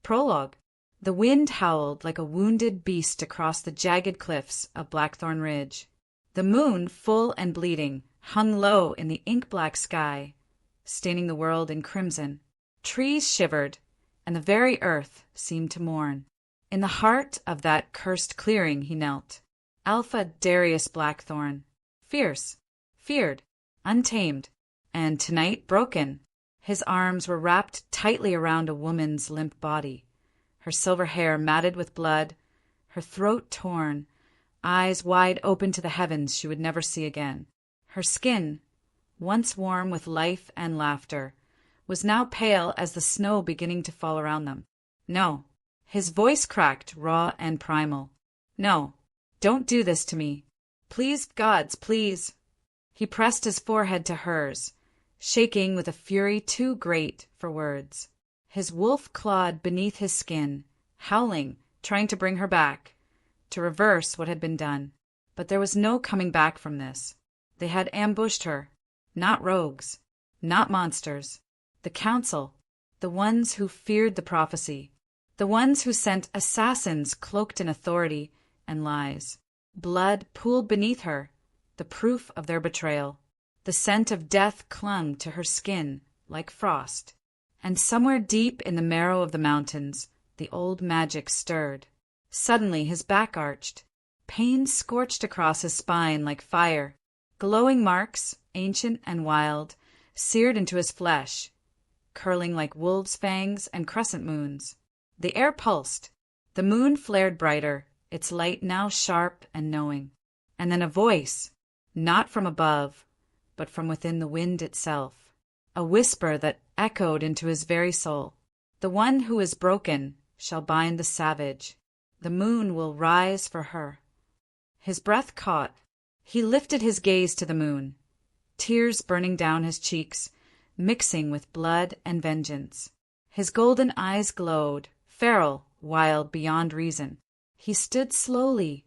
Prologue. The wind howled like a wounded beast across the jagged cliffs of Blackthorn Ridge. The moon, full and bleeding, hung low in the ink-black sky, staining the world in crimson. Trees shivered, and the very earth seemed to mourn. In the heart of that cursed clearing he knelt. Alpha Darius Blackthorn. Fierce, feared, untamed, and tonight broken. His arms were wrapped tightly around a woman's limp body, her silver hair matted with blood, her throat torn, eyes wide open to the heavens she would never see again. Her skin, once warm with life and laughter, was now pale as the snow beginning to fall around them. No. His voice cracked, raw and primal. No, don't do this to me. Please, gods, please. He pressed his forehead to hers, shaking with a fury too great for words. His wolf clawed beneath his skin, howling, trying to bring her back, to reverse what had been done. But there was no coming back from this. They had ambushed her. Not rogues. Not monsters. The council. The ones who feared the prophecy. The ones who sent assassins cloaked in authority and lies. Blood pooled beneath her, the proof of their betrayal. The scent of death clung to her skin like frost. And somewhere deep in the marrow of the mountains, the old magic stirred. Suddenly his back arched. Pain scorched across his spine like fire. Glowing marks, ancient and wild, seared into his flesh, curling like wolves' fangs and crescent moons. The air pulsed. The moon flared brighter, its light now sharp and knowing. And then a voice, not from above, but from within the wind itself. A whisper that echoed into his very soul. The one who is broken shall bind the savage. The moon will rise for her. His breath caught. He lifted his gaze to the moon, tears burning down his cheeks, mixing with blood and vengeance. His golden eyes glowed, feral, wild beyond reason. He stood slowly,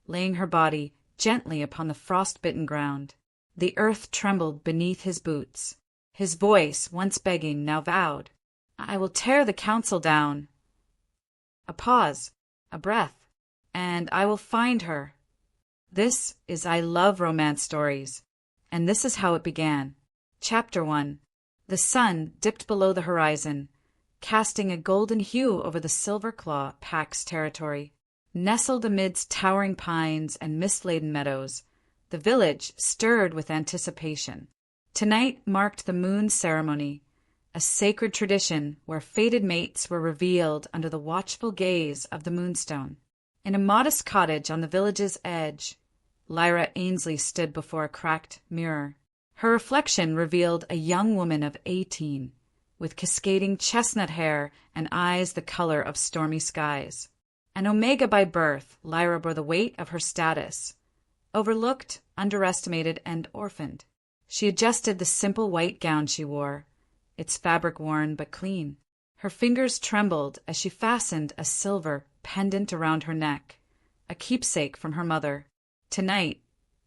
laying her body gently upon the frost-bitten ground. The earth trembled beneath his boots. His voice, once begging, now vowed, "I will tear the council down." A pause, a breath, and I will find her. This is I Love Romance Stories, and this is how it began. Chapter 1. The sun dipped below the horizon, casting a golden hue over the Silverclaw Pack Territory. Nestled amidst towering pines and mist-laden meadows, the village stirred with anticipation. Tonight marked the moon ceremony, a sacred tradition where fated mates were revealed under the watchful gaze of the moonstone. In a modest cottage on the village's edge, Lyra Ainsley stood before a cracked mirror. Her reflection revealed a young woman of 18, with cascading chestnut hair and eyes the color of stormy skies. An Omega by birth, Lyra bore the weight of her status. Overlooked, underestimated, and orphaned. She adjusted the simple white gown she wore, its fabric worn but clean. Her fingers trembled as she fastened a silver pendant around her neck, a keepsake from her mother. Tonight,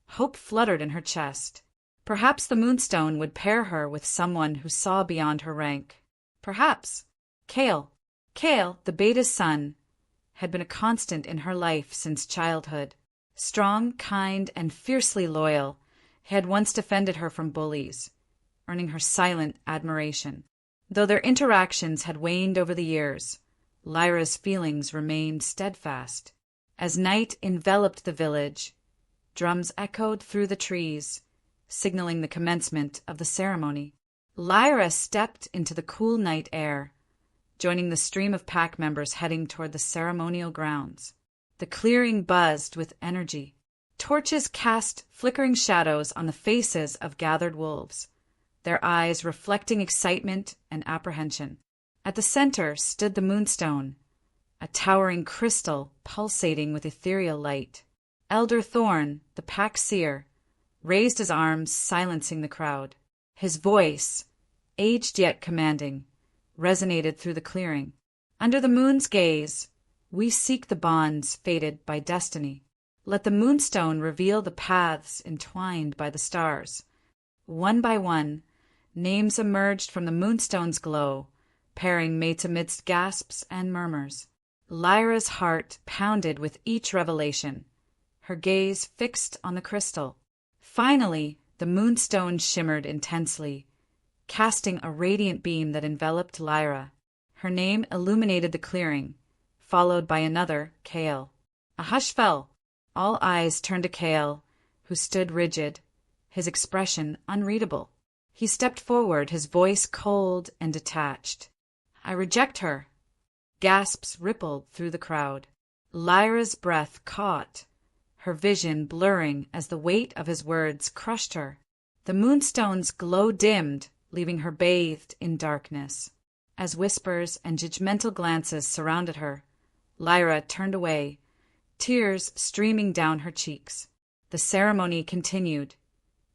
hope fluttered in her chest. Perhaps the moonstone would pair her with someone who saw beyond her rank. Perhaps Cale, the beta's son, had been a constant in her life since childhood. Strong, kind, and fiercely loyal, he had once defended her from bullies, earning her silent admiration. Though their interactions had waned over the years, Lyra's feelings remained steadfast. As night enveloped the village, drums echoed through the trees, signaling the commencement of the ceremony. Lyra stepped into the cool night air, joining the stream of pack members heading toward the ceremonial grounds. The clearing buzzed with energy. Torches cast flickering shadows on the faces of gathered wolves, their eyes reflecting excitement and apprehension. At the center stood the moonstone, a towering crystal pulsating with ethereal light. Elder Thorn, the pack seer, raised his arms, silencing the crowd. His voice, aged yet commanding, resonated through the clearing. Under the moon's gaze, we seek the bonds fated by destiny. Let the moonstone reveal the paths entwined by the stars. One by one, names emerged from the moonstone's glow, pairing mates amidst gasps and murmurs. Lyra's heart pounded with each revelation, her gaze fixed on the crystal. Finally, the moonstone shimmered intensely, casting a radiant beam that enveloped Lyra. Her name illuminated the clearing, followed by another, Kale. A hush fell. All eyes turned to Kale, who stood rigid, his expression unreadable. He stepped forward, his voice cold and detached. "I reject her." Gasps rippled through the crowd. Lyra's breath caught, her vision blurring as the weight of his words crushed her. The moonstone's glow dimmed, leaving her bathed in darkness. As whispers and judgmental glances surrounded her, Lyra turned away, tears streaming down her cheeks. The ceremony continued,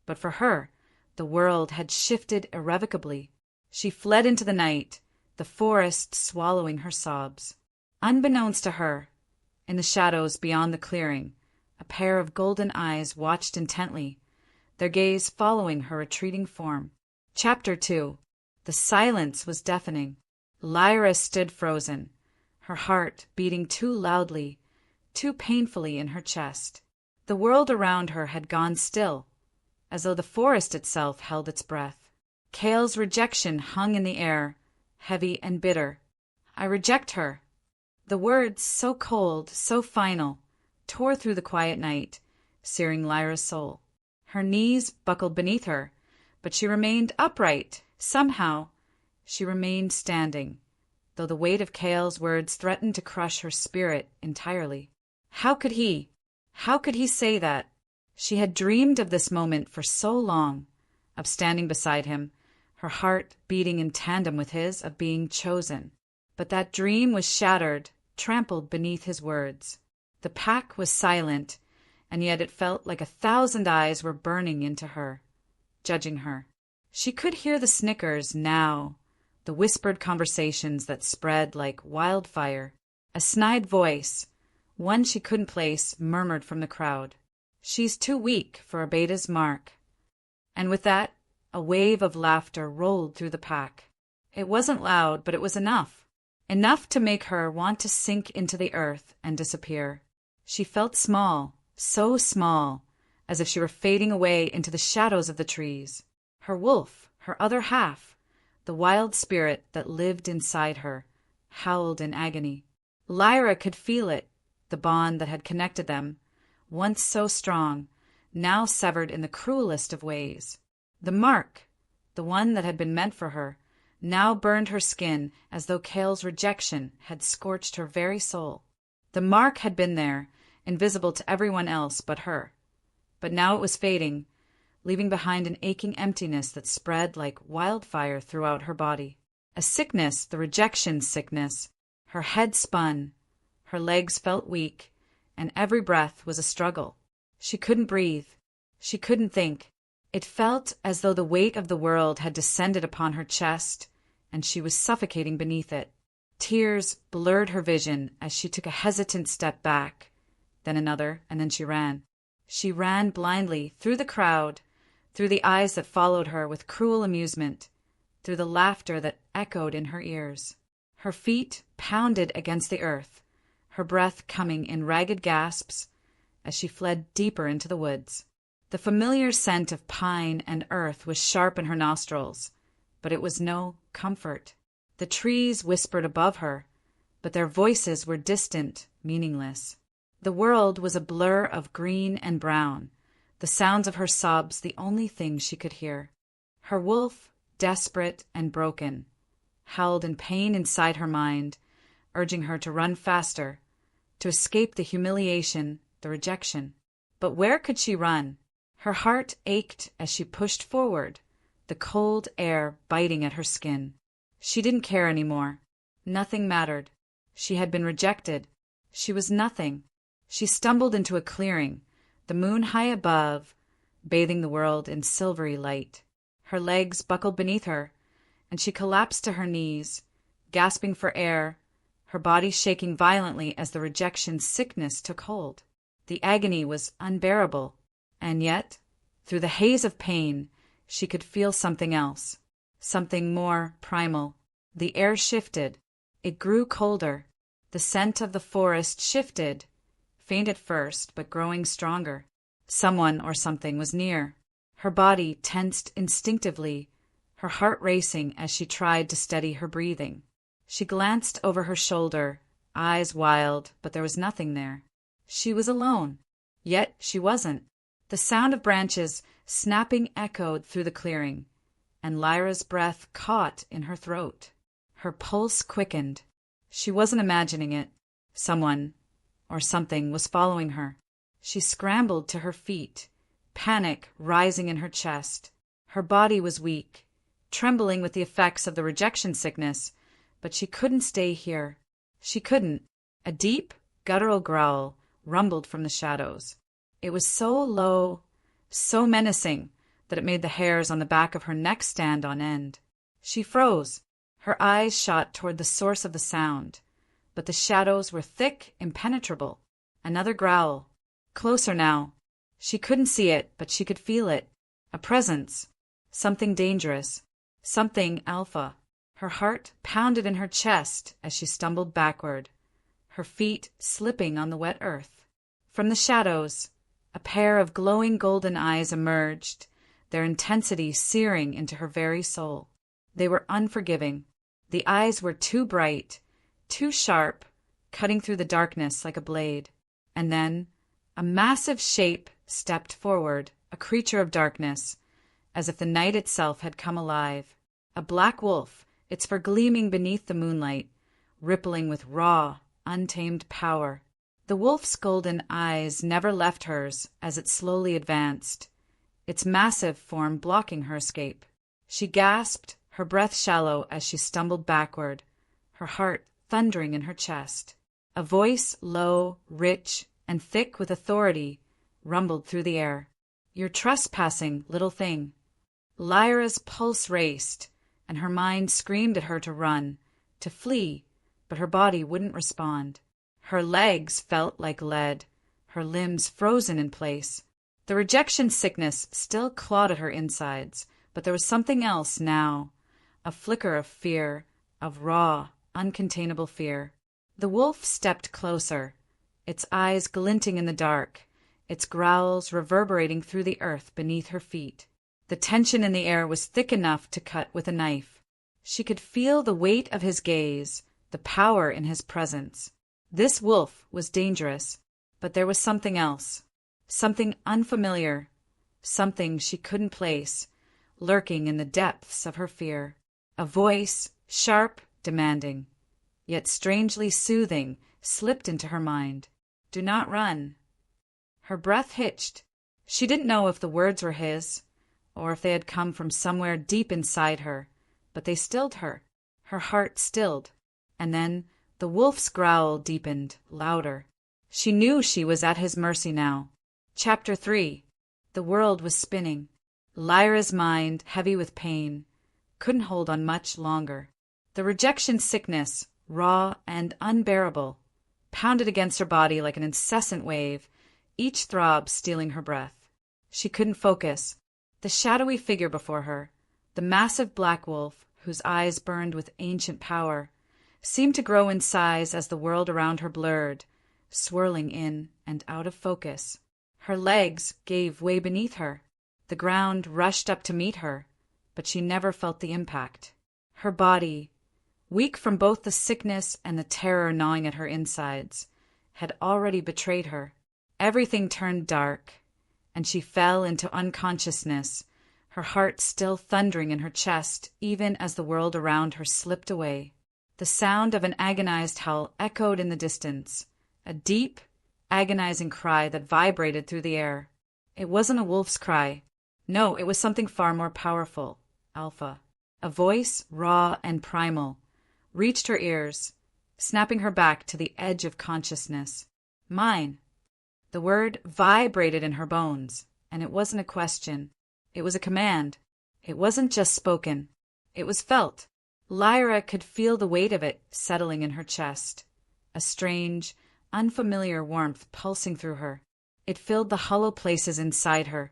but for her, the world had shifted irrevocably. She fled into the night, the forest swallowing her sobs. Unbeknownst to her, in the shadows beyond the clearing, a pair of golden eyes watched intently, their gaze following her retreating form. Chapter 2. The silence was deafening. Lyra stood frozen, her heart beating too loudly, too painfully in her chest. The world around her had gone still, as though the forest itself held its breath. Kale's rejection hung in the air, heavy and bitter. "I reject her." The words, so cold, so final, tore through the quiet night, searing Lyra's soul. Her knees buckled beneath her, but she remained upright. Somehow, she remained standing, though the weight of Kale's words threatened to crush her spirit entirely. How could he say that? She had dreamed of this moment for so long, of standing beside him, her heart beating in tandem with his, of being chosen. But that dream was shattered, trampled beneath his words. The pack was silent, and yet it felt like 1,000 eyes were burning into her, judging her. She could hear the snickers now, the whispered conversations that spread like wildfire. A snide voice, one she couldn't place, murmured from the crowd, "She's too weak for a beta's mark." And with that, a wave of laughter rolled through the pack. It wasn't loud, but it was enough. Enough to make her want to sink into the earth and disappear. She felt small, so small, as if she were fading away into the shadows of the trees. Her wolf, her other half, the wild spirit that lived inside her, howled in agony. Lyra could feel it, the bond that had connected them, once so strong, now severed in the cruelest of ways. The mark, the one that had been meant for her, now burned her skin as though Kale's rejection had scorched her very soul. The mark had been there, invisible to everyone else but her. But now it was fading, leaving behind an aching emptiness that spread like wildfire throughout her body. A sickness, the rejection sickness. Her head spun, her legs felt weak, and every breath was a struggle. She couldn't breathe. She couldn't think. It felt as though the weight of the world had descended upon her chest, and she was suffocating beneath it. Tears blurred her vision as she took a hesitant step back, then another, and then she ran. She ran blindly, through the crowd, through the eyes that followed her with cruel amusement, through the laughter that echoed in her ears. Her feet pounded against the earth, her breath coming in ragged gasps as she fled deeper into the woods. The familiar scent of pine and earth was sharp in her nostrils, but it was no comfort. The trees whispered above her, but their voices were distant, meaningless. The world was a blur of green and brown, the sounds of her sobs the only thing she could hear. Her wolf, desperate and broken, howled in pain inside her mind, urging her to run faster, to escape the humiliation, the rejection. But where could she run? Her heart ached as she pushed forward, the cold air biting at her skin. She didn't care anymore. Nothing mattered. She had been rejected. She was nothing. She stumbled into a clearing, the moon high above, bathing the world in silvery light. Her legs buckled beneath her, and she collapsed to her knees, gasping for air, her body shaking violently as the rejection sickness took hold. The agony was unbearable, and yet, through the haze of pain, she could feel something else, something more primal. The air shifted. It grew colder. The scent of the forest shifted, faint at first, but growing stronger. Someone or something was near. Her body tensed instinctively, her heart racing as she tried to steady her breathing. She glanced over her shoulder, eyes wild, but there was nothing there. She was alone. Yet she wasn't. The sound of branches snapping echoed through the clearing, and Lyra's breath caught in her throat. Her pulse quickened. She wasn't imagining it. Someone or something was following her. She scrambled to her feet, panic rising in her chest. Her body was weak, trembling with the effects of the rejection sickness, but she couldn't stay here. She couldn't. A deep, guttural growl rumbled from the shadows. It was so low, so menacing, that it made the hairs on the back of her neck stand on end. She froze. Her eyes shot toward the source of the sound, but the shadows were thick, impenetrable. Another growl. Closer now. She couldn't see it, but she could feel it. A presence. Something dangerous. Something alpha. Her heart pounded in her chest as she stumbled backward, her feet slipping on the wet earth. From the shadows, a pair of glowing golden eyes emerged, their intensity searing into her very soul. They were unforgiving. The eyes were too bright, too sharp, cutting through the darkness like a blade. And then a massive shape stepped forward, a creature of darkness, as if the night itself had come alive. A black wolf, its fur gleaming beneath the moonlight, rippling with raw, untamed power. The wolf's golden eyes never left hers as it slowly advanced, its massive form blocking her escape. She gasped, her breath shallow as she stumbled backward, her heart thundering in her chest. A voice, low, rich, and thick with authority, rumbled through the air. "You're trespassing, little thing." Lyra's pulse raced, and her mind screamed at her to run, to flee, but her body wouldn't respond. Her legs felt like lead, her limbs frozen in place. The rejection sickness still clawed at her insides, but there was something else now, a flicker of fear, of raw, uncontainable fear. The wolf stepped closer, its eyes glinting in the dark, its growls reverberating through the earth beneath her feet. The tension in the air was thick enough to cut with a knife. She could feel the weight of his gaze, the power in his presence. This wolf was dangerous, but there was something else, something unfamiliar, something she couldn't place, lurking in the depths of her fear. A voice, sharp, demanding, yet strangely soothing, slipped into her mind. "Do not run." Her breath hitched. She didn't know if the words were his, or if they had come from somewhere deep inside her, but they stilled her. Her heart stilled. And then the wolf's growl deepened, louder. She knew she was at his mercy now. Chapter 3. The world was spinning. Lyra's mind, heavy with pain, couldn't hold on much longer. The rejection sickness, raw and unbearable, pounded against her body like an incessant wave, each throb stealing her breath. She couldn't focus. The shadowy figure before her, the massive black wolf, whose eyes burned with ancient power, seemed to grow in size as the world around her blurred, swirling in and out of focus. Her legs gave way beneath her. The ground rushed up to meet her, but she never felt the impact. Her body, weak from both the sickness and the terror gnawing at her insides, had already betrayed her. Everything turned dark, and she fell into unconsciousness, her heart still thundering in her chest even as the world around her slipped away. The sound of an agonized howl echoed in the distance, a deep, agonizing cry that vibrated through the air. It wasn't a wolf's cry. No, it was something far more powerful, alpha. A voice, raw and primal, reached her ears, snapping her back to the edge of consciousness. Mine. The word vibrated in her bones, and it wasn't a question. It was a command. It wasn't just spoken. It was felt. Lyra could feel the weight of it settling in her chest, a strange, unfamiliar warmth pulsing through her. It filled the hollow places inside her,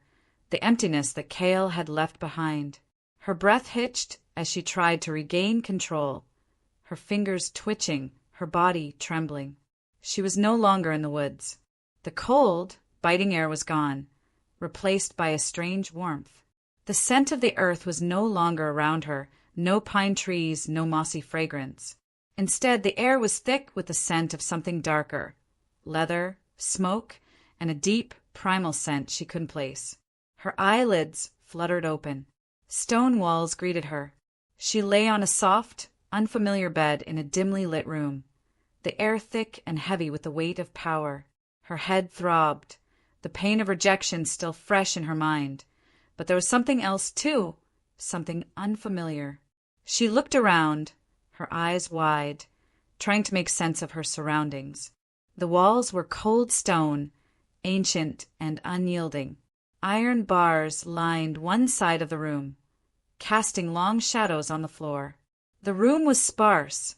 the emptiness that Kale had left behind. Her breath hitched as she tried to regain control, her fingers twitching, her body trembling. She was no longer in the woods. The cold, biting air was gone, replaced by a strange warmth. The scent of the earth was no longer around her, no pine trees, no mossy fragrance. Instead, the air was thick with the scent of something darker, leather, smoke, and a deep, primal scent she couldn't place. Her eyelids fluttered open. Stone walls greeted her. She lay on a soft, unfamiliar bed in a dimly lit room, the air thick and heavy with the weight of power. Her head throbbed, the pain of rejection still fresh in her mind. But there was something else, too, something unfamiliar. She looked around, her eyes wide, trying to make sense of her surroundings. The walls were cold stone, ancient and unyielding. Iron bars lined one side of the room, casting long shadows on the floor. The room was sparse,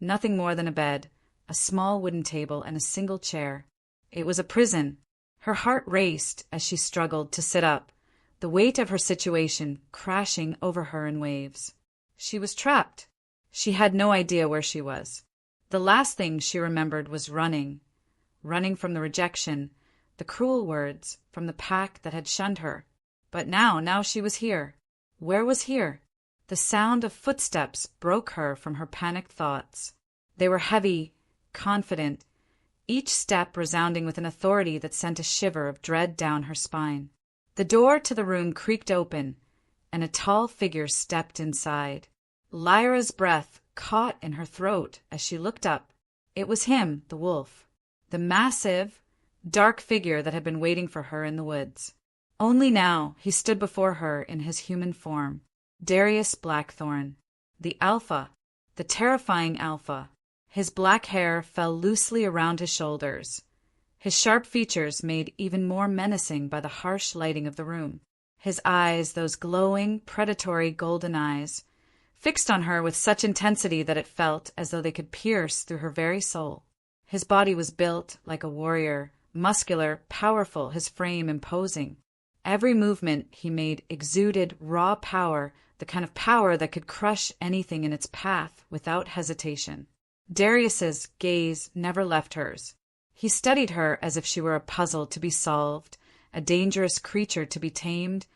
nothing more than a bed, a small wooden table, and a single chair. It was a prison. Her heart raced as she struggled to sit up, the weight of her situation crashing over her in waves. She was trapped. She had no idea where she was. The last thing she remembered was running from the rejection, the cruel words, from the pack that had shunned her. But now she was here. Where was here? The sound of footsteps broke her from her panicked thoughts. They were heavy, confident, each step resounding with an authority that sent a shiver of dread down her spine. The door to the room creaked open, and a tall figure stepped inside. Lyra's breath caught in her throat as she looked up. It was him, the wolf, the massive, dark figure that had been waiting for her in the woods. Only now he stood before her in his human form, Darius Blackthorn, the Alpha, the terrifying Alpha. His black hair fell loosely around his shoulders, his sharp features made even more menacing by the harsh lighting of the room. His eyes, those glowing, predatory golden eyes, fixed on her with such intensity that it felt as though they could pierce through her very soul. His body was built like a warrior, muscular, powerful, his frame imposing. Every movement he made exuded raw power, the kind of power that could crush anything in its path without hesitation. Darius's gaze never left hers. He studied her as if she were a puzzle to be solved, a dangerous creature to be tamed,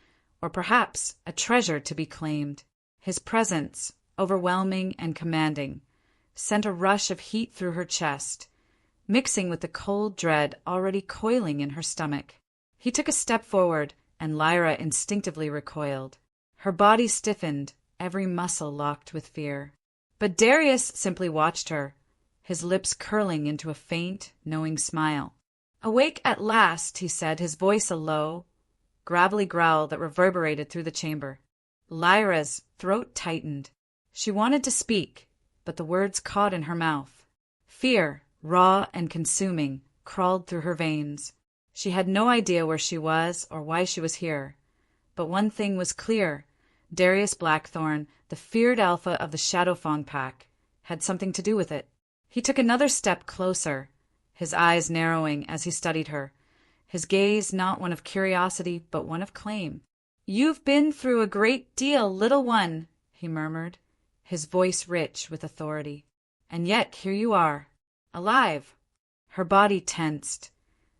or perhaps a treasure to be claimed. His presence, overwhelming and commanding, sent a rush of heat through her chest, mixing with the cold dread already coiling in her stomach. He took a step forward, and Lyra instinctively recoiled. Her body stiffened, every muscle locked with fear. But Darius simply watched her, his lips curling into a faint, knowing smile. "Awake at last," he said, his voice a low, gravelly growl that reverberated through the chamber. Lyra's throat tightened. She wanted to speak, but the words caught in her mouth. Fear, raw and consuming, crawled through her veins. She had no idea where she was or why she was here. But one thing was clear. Darius Blackthorn, the feared alpha of the Shadow Fang Pack, had something to do with it. He took another step closer, his eyes narrowing as he studied her, his gaze not one of curiosity but one of claim. "You've been through a great deal, little one," he murmured, his voice rich with authority. "And yet here you are, alive." Her body tensed,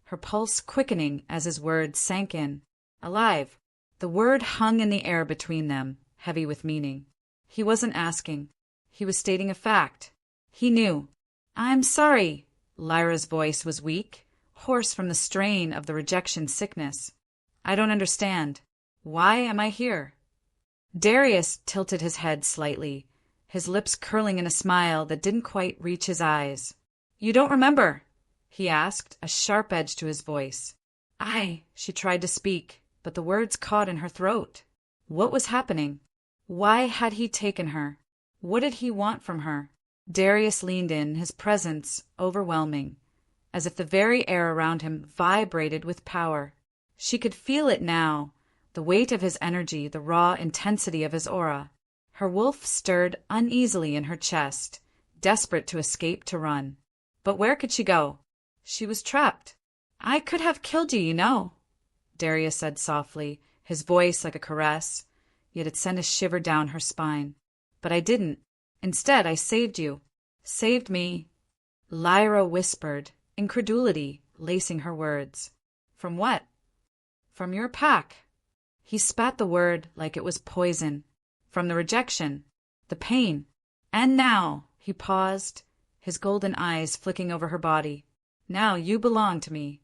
her pulse quickening as his words sank in. Alive. The word hung in the air between them, heavy with meaning. He wasn't asking. He was stating a fact. He knew. "I'm sorry." Lyra's voice was weak, hoarse from the strain of the rejection sickness. "I don't understand. Why am I here?" Darius tilted his head slightly, his lips curling in a smile that didn't quite reach his eyes. "You don't remember?" he asked, a sharp edge to his voice. She tried to speak, but the words caught in her throat. What was happening? Why had he taken her? What did he want from her? Darius leaned in, his presence overwhelming, as if the very air around him vibrated with power. She could feel it now, the weight of his energy, the raw intensity of his aura. Her wolf stirred uneasily in her chest, desperate to escape, to run. But where could she go? She was trapped. "I could have killed you, you know," Darius said softly, his voice like a caress, yet it sent a shiver down her spine. "But I didn't." Instead, I saved you. Saved me. Lyra whispered, incredulity lacing her words. From what? From your pack. He spat the word like it was poison. From the rejection, the pain. And now, he paused, his golden eyes flicking over her body. Now you belong to me.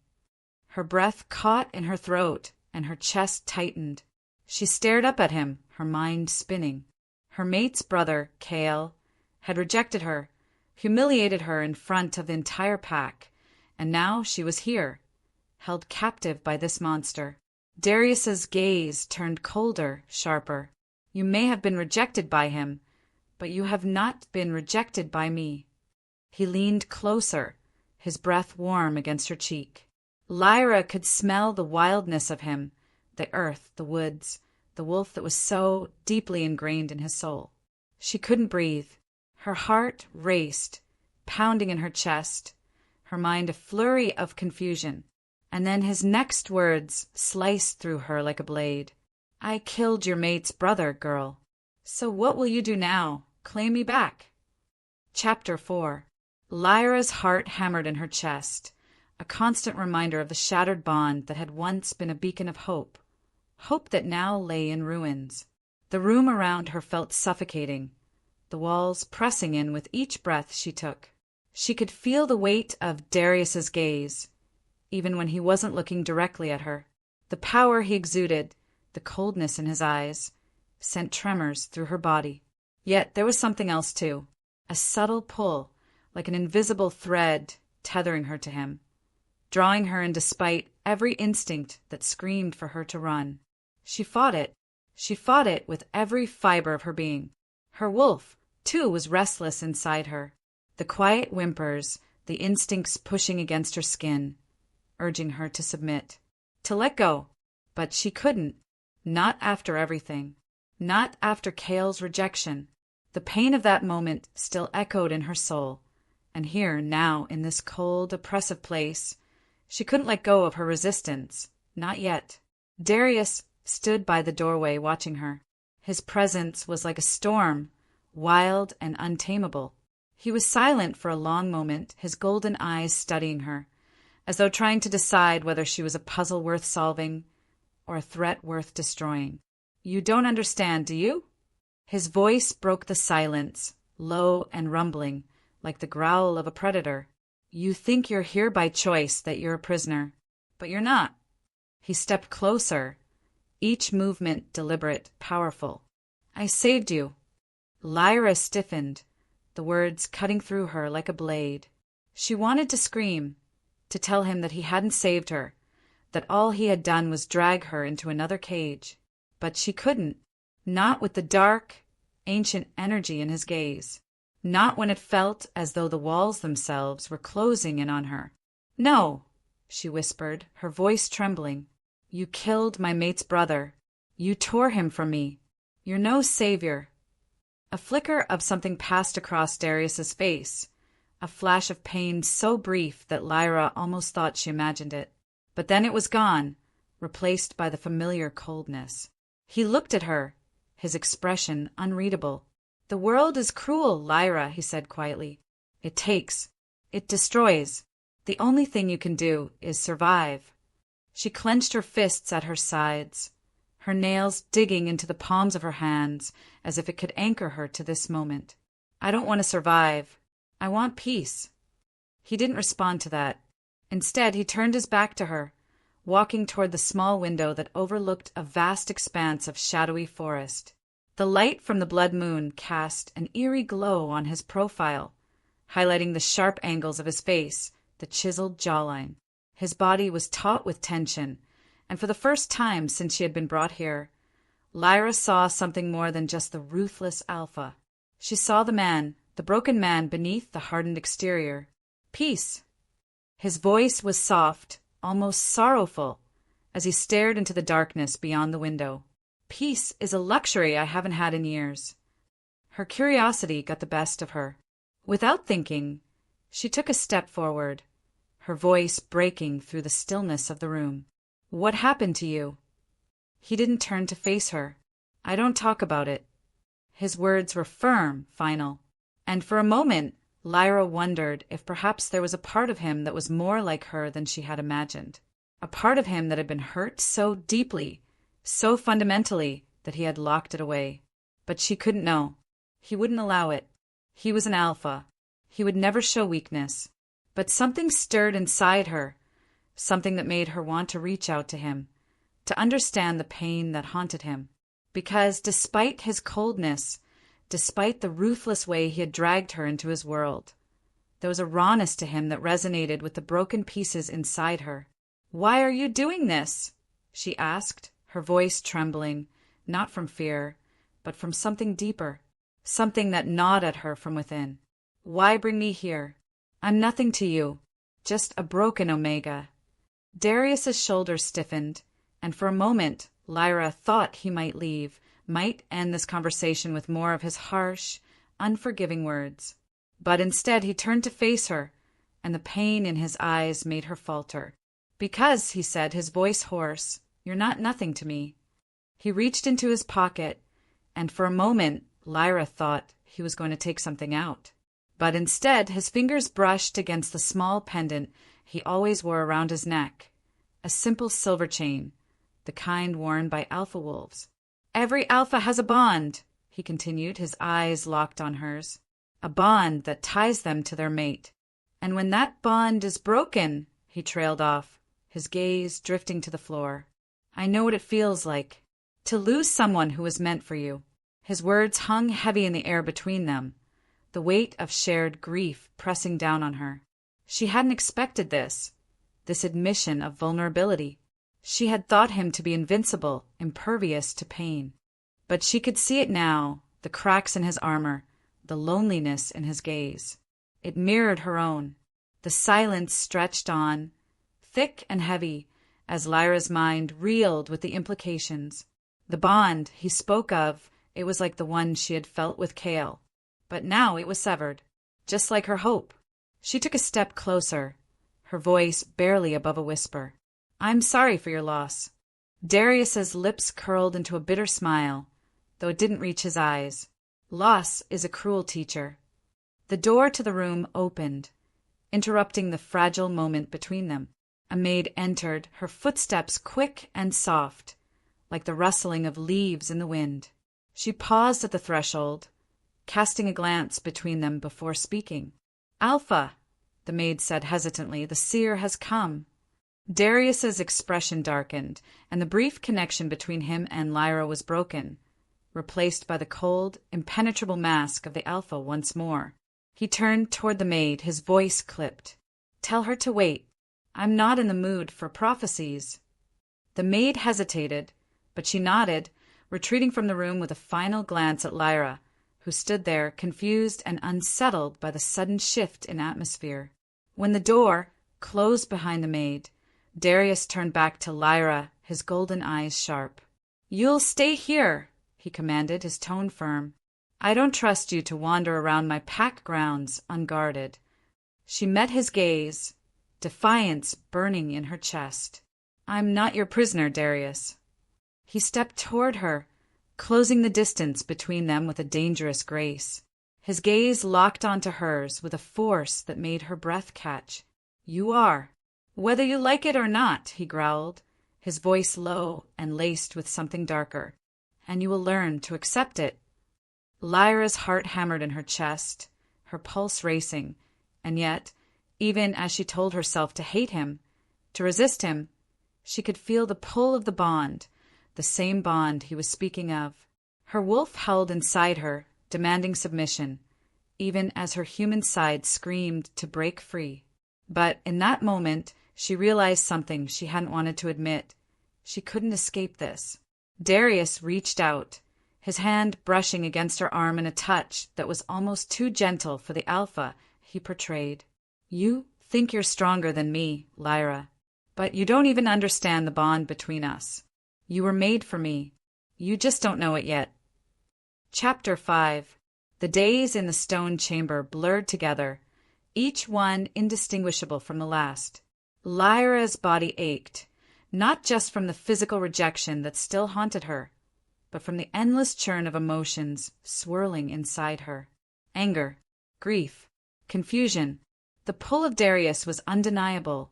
Her breath caught in her throat, and her chest tightened. She stared up at him, her mind spinning. Her mate's brother, Kale, had rejected her, humiliated her in front of the entire pack, and now she was here, held captive by this monster. Darius's gaze turned colder, sharper. You may have been rejected by him, but you have not been rejected by me. He leaned closer, his breath warm against her cheek. Lyra could smell the wildness of him, the earth, the woods, the wolf that was so deeply ingrained in his soul. She couldn't breathe. Her heart raced, pounding in her chest, her mind a flurry of confusion. And then his next words sliced through her like a blade. I killed your mate's brother, girl. So what will you do now? Claim me back? Chapter 4. Lyra's heart hammered in her chest, a constant reminder of the shattered bond that had once been a beacon of hope, hope that now lay in ruins. The room around her felt suffocating, the walls pressing in with each breath she took. She could feel the weight of Darius's gaze, even when he wasn't looking directly at her. The power he exuded, the coldness in his eyes, sent tremors through her body. Yet there was something else too, a subtle pull, like an invisible thread tethering her to him, drawing her in despite every instinct that screamed for her to run. She fought it. She fought it with every fiber of her being. Her wolf, too, was restless inside her, the quiet whimpers, the instincts pushing against her skin, urging her to submit, to let go. But she couldn't. Not after everything. Not after Kale's rejection. The pain of that moment still echoed in her soul, and here, now, in this cold, oppressive place, she couldn't let go of her resistance. Not yet. Darius stood by the doorway watching her. His presence was like a storm, wild and untamable. He was silent for a long moment, his golden eyes studying her, as though trying to decide whether she was a puzzle worth solving or a threat worth destroying. You don't understand, do you? His voice broke the silence, low and rumbling, like the growl of a predator. You think you're here by choice, that you're a prisoner, but you're not. He stepped closer, each movement deliberate, powerful. I saved you. Lyra stiffened, the words cutting through her like a blade. She wanted to scream, to tell him that he hadn't saved her, that all he had done was drag her into another cage. But she couldn't, not with the dark, ancient energy in his gaze, not when it felt as though the walls themselves were closing in on her. No, she whispered, her voice trembling. You killed my mate's brother. You tore him from me. You're no savior. A flicker of something passed across Darius's face, a flash of pain so brief that Lyra almost thought she imagined it. But then it was gone, replaced by the familiar coldness. He looked at her, his expression unreadable. The world is cruel, Lyra, he said quietly. It takes. It destroys. The only thing you can do is survive. She clenched her fists at her sides, her nails digging into the palms of her hands as if it could anchor her to this moment. I don't want to survive. I want peace. He didn't respond to that. Instead, he turned his back to her, walking toward the small window that overlooked a vast expanse of shadowy forest. The light from the blood moon cast an eerie glow on his profile, highlighting the sharp angles of his face, the chiseled jawline. His body was taut with tension, and for the first time since she had been brought here, Lyra saw something more than just the ruthless alpha. She saw the man, the broken man beneath the hardened exterior. Peace. His voice was soft, almost sorrowful, as he stared into the darkness beyond the window. Peace is a luxury I haven't had in years. Her curiosity got the best of her. Without thinking, she took a step forward, her voice breaking through the stillness of the room. What happened to you? He didn't turn to face her. I don't talk about it. His words were firm, final. And for a moment, Lyra wondered if perhaps there was a part of him that was more like her than she had imagined. A part of him that had been hurt so deeply, so fundamentally, that he had locked it away. But she couldn't know. He wouldn't allow it. He was an alpha. He would never show weakness. But something stirred inside her, something that made her want to reach out to him, to understand the pain that haunted him. Because despite his coldness, despite the ruthless way he had dragged her into his world, there was a rawness to him that resonated with the broken pieces inside her. "Why are you doing this?" she asked, her voice trembling, not from fear, but from something deeper, something that gnawed at her from within. "Why bring me here? I'm nothing to you, just a broken Omega." Darius's shoulders stiffened, and for a moment Lyra thought he might leave, might end this conversation with more of his harsh, unforgiving words. But instead he turned to face her, and the pain in his eyes made her falter. "Because," he said, his voice hoarse, "you're not nothing to me." He reached into his pocket, and for a moment Lyra thought he was going to take something out. But instead his fingers brushed against the small pendant he always wore around his neck, a simple silver chain, the kind worn by alpha wolves. "Every alpha has a bond," he continued, his eyes locked on hers, "a bond that ties them to their mate. And when that bond is broken," he trailed off, his gaze drifting to the floor, "I know what it feels like, to lose someone who was meant for you." His words hung heavy in the air between them, the weight of shared grief pressing down on her. She hadn't expected this admission of vulnerability. She had thought him to be invincible, impervious to pain. But she could see it now, the cracks in his armor, the loneliness in his gaze. It mirrored her own. The silence stretched on, thick and heavy, as Lyra's mind reeled with the implications. The bond he spoke of, it was like the one she had felt with Kale. But now it was severed, just like her hope. She took a step closer, her voice barely above a whisper. "I'm sorry for your loss." Darius's lips curled into a bitter smile, though it didn't reach his eyes. Loss is a cruel teacher. The door to the room opened, interrupting the fragile moment between them. A maid entered, her footsteps quick and soft, like the rustling of leaves in the wind. She paused at the threshold, casting a glance between them before speaking. "Alpha," the maid said hesitantly, "the seer has come." Darius's expression darkened, and the brief connection between him and Lyra was broken, replaced by the cold, impenetrable mask of the Alpha once more. He turned toward the maid, his voice clipped. "Tell her to wait. I'm not in the mood for prophecies." The maid hesitated, but she nodded, retreating from the room with a final glance at Lyra, who stood there, confused and unsettled by the sudden shift in atmosphere. When the door closed behind the maid, Darius turned back to Lyra, his golden eyes sharp. "You'll stay here," he commanded, his tone firm. "I don't trust you to wander around my pack grounds unguarded." She met his gaze, defiance burning in her chest. "I'm not your prisoner, Darius." He stepped toward her, closing the distance between them with a dangerous grace. His gaze locked onto hers with a force that made her breath catch. "You are. Whether you like it or not," he growled, his voice low and laced with something darker. "And you will learn to accept it." Lyra's heart hammered in her chest, her pulse racing, and yet, even as she told herself to hate him, to resist him, she could feel the pull of the bond, the same bond he was speaking of. Her wolf howled inside her, demanding submission, even as her human side screamed to break free. But in that moment, she realized something she hadn't wanted to admit. She couldn't escape this. Darius reached out, his hand brushing against her arm in a touch that was almost too gentle for the alpha he portrayed. "You think you're stronger than me, Lyra, but you don't even understand the bond between us. You were made for me. You just don't know it yet." Chapter 5. The days in the stone chamber blurred together, each one indistinguishable from the last. Lyra's body ached, not just from the physical rejection that still haunted her, but from the endless churn of emotions swirling inside her. Anger, grief, confusion. The pull of Darius was undeniable,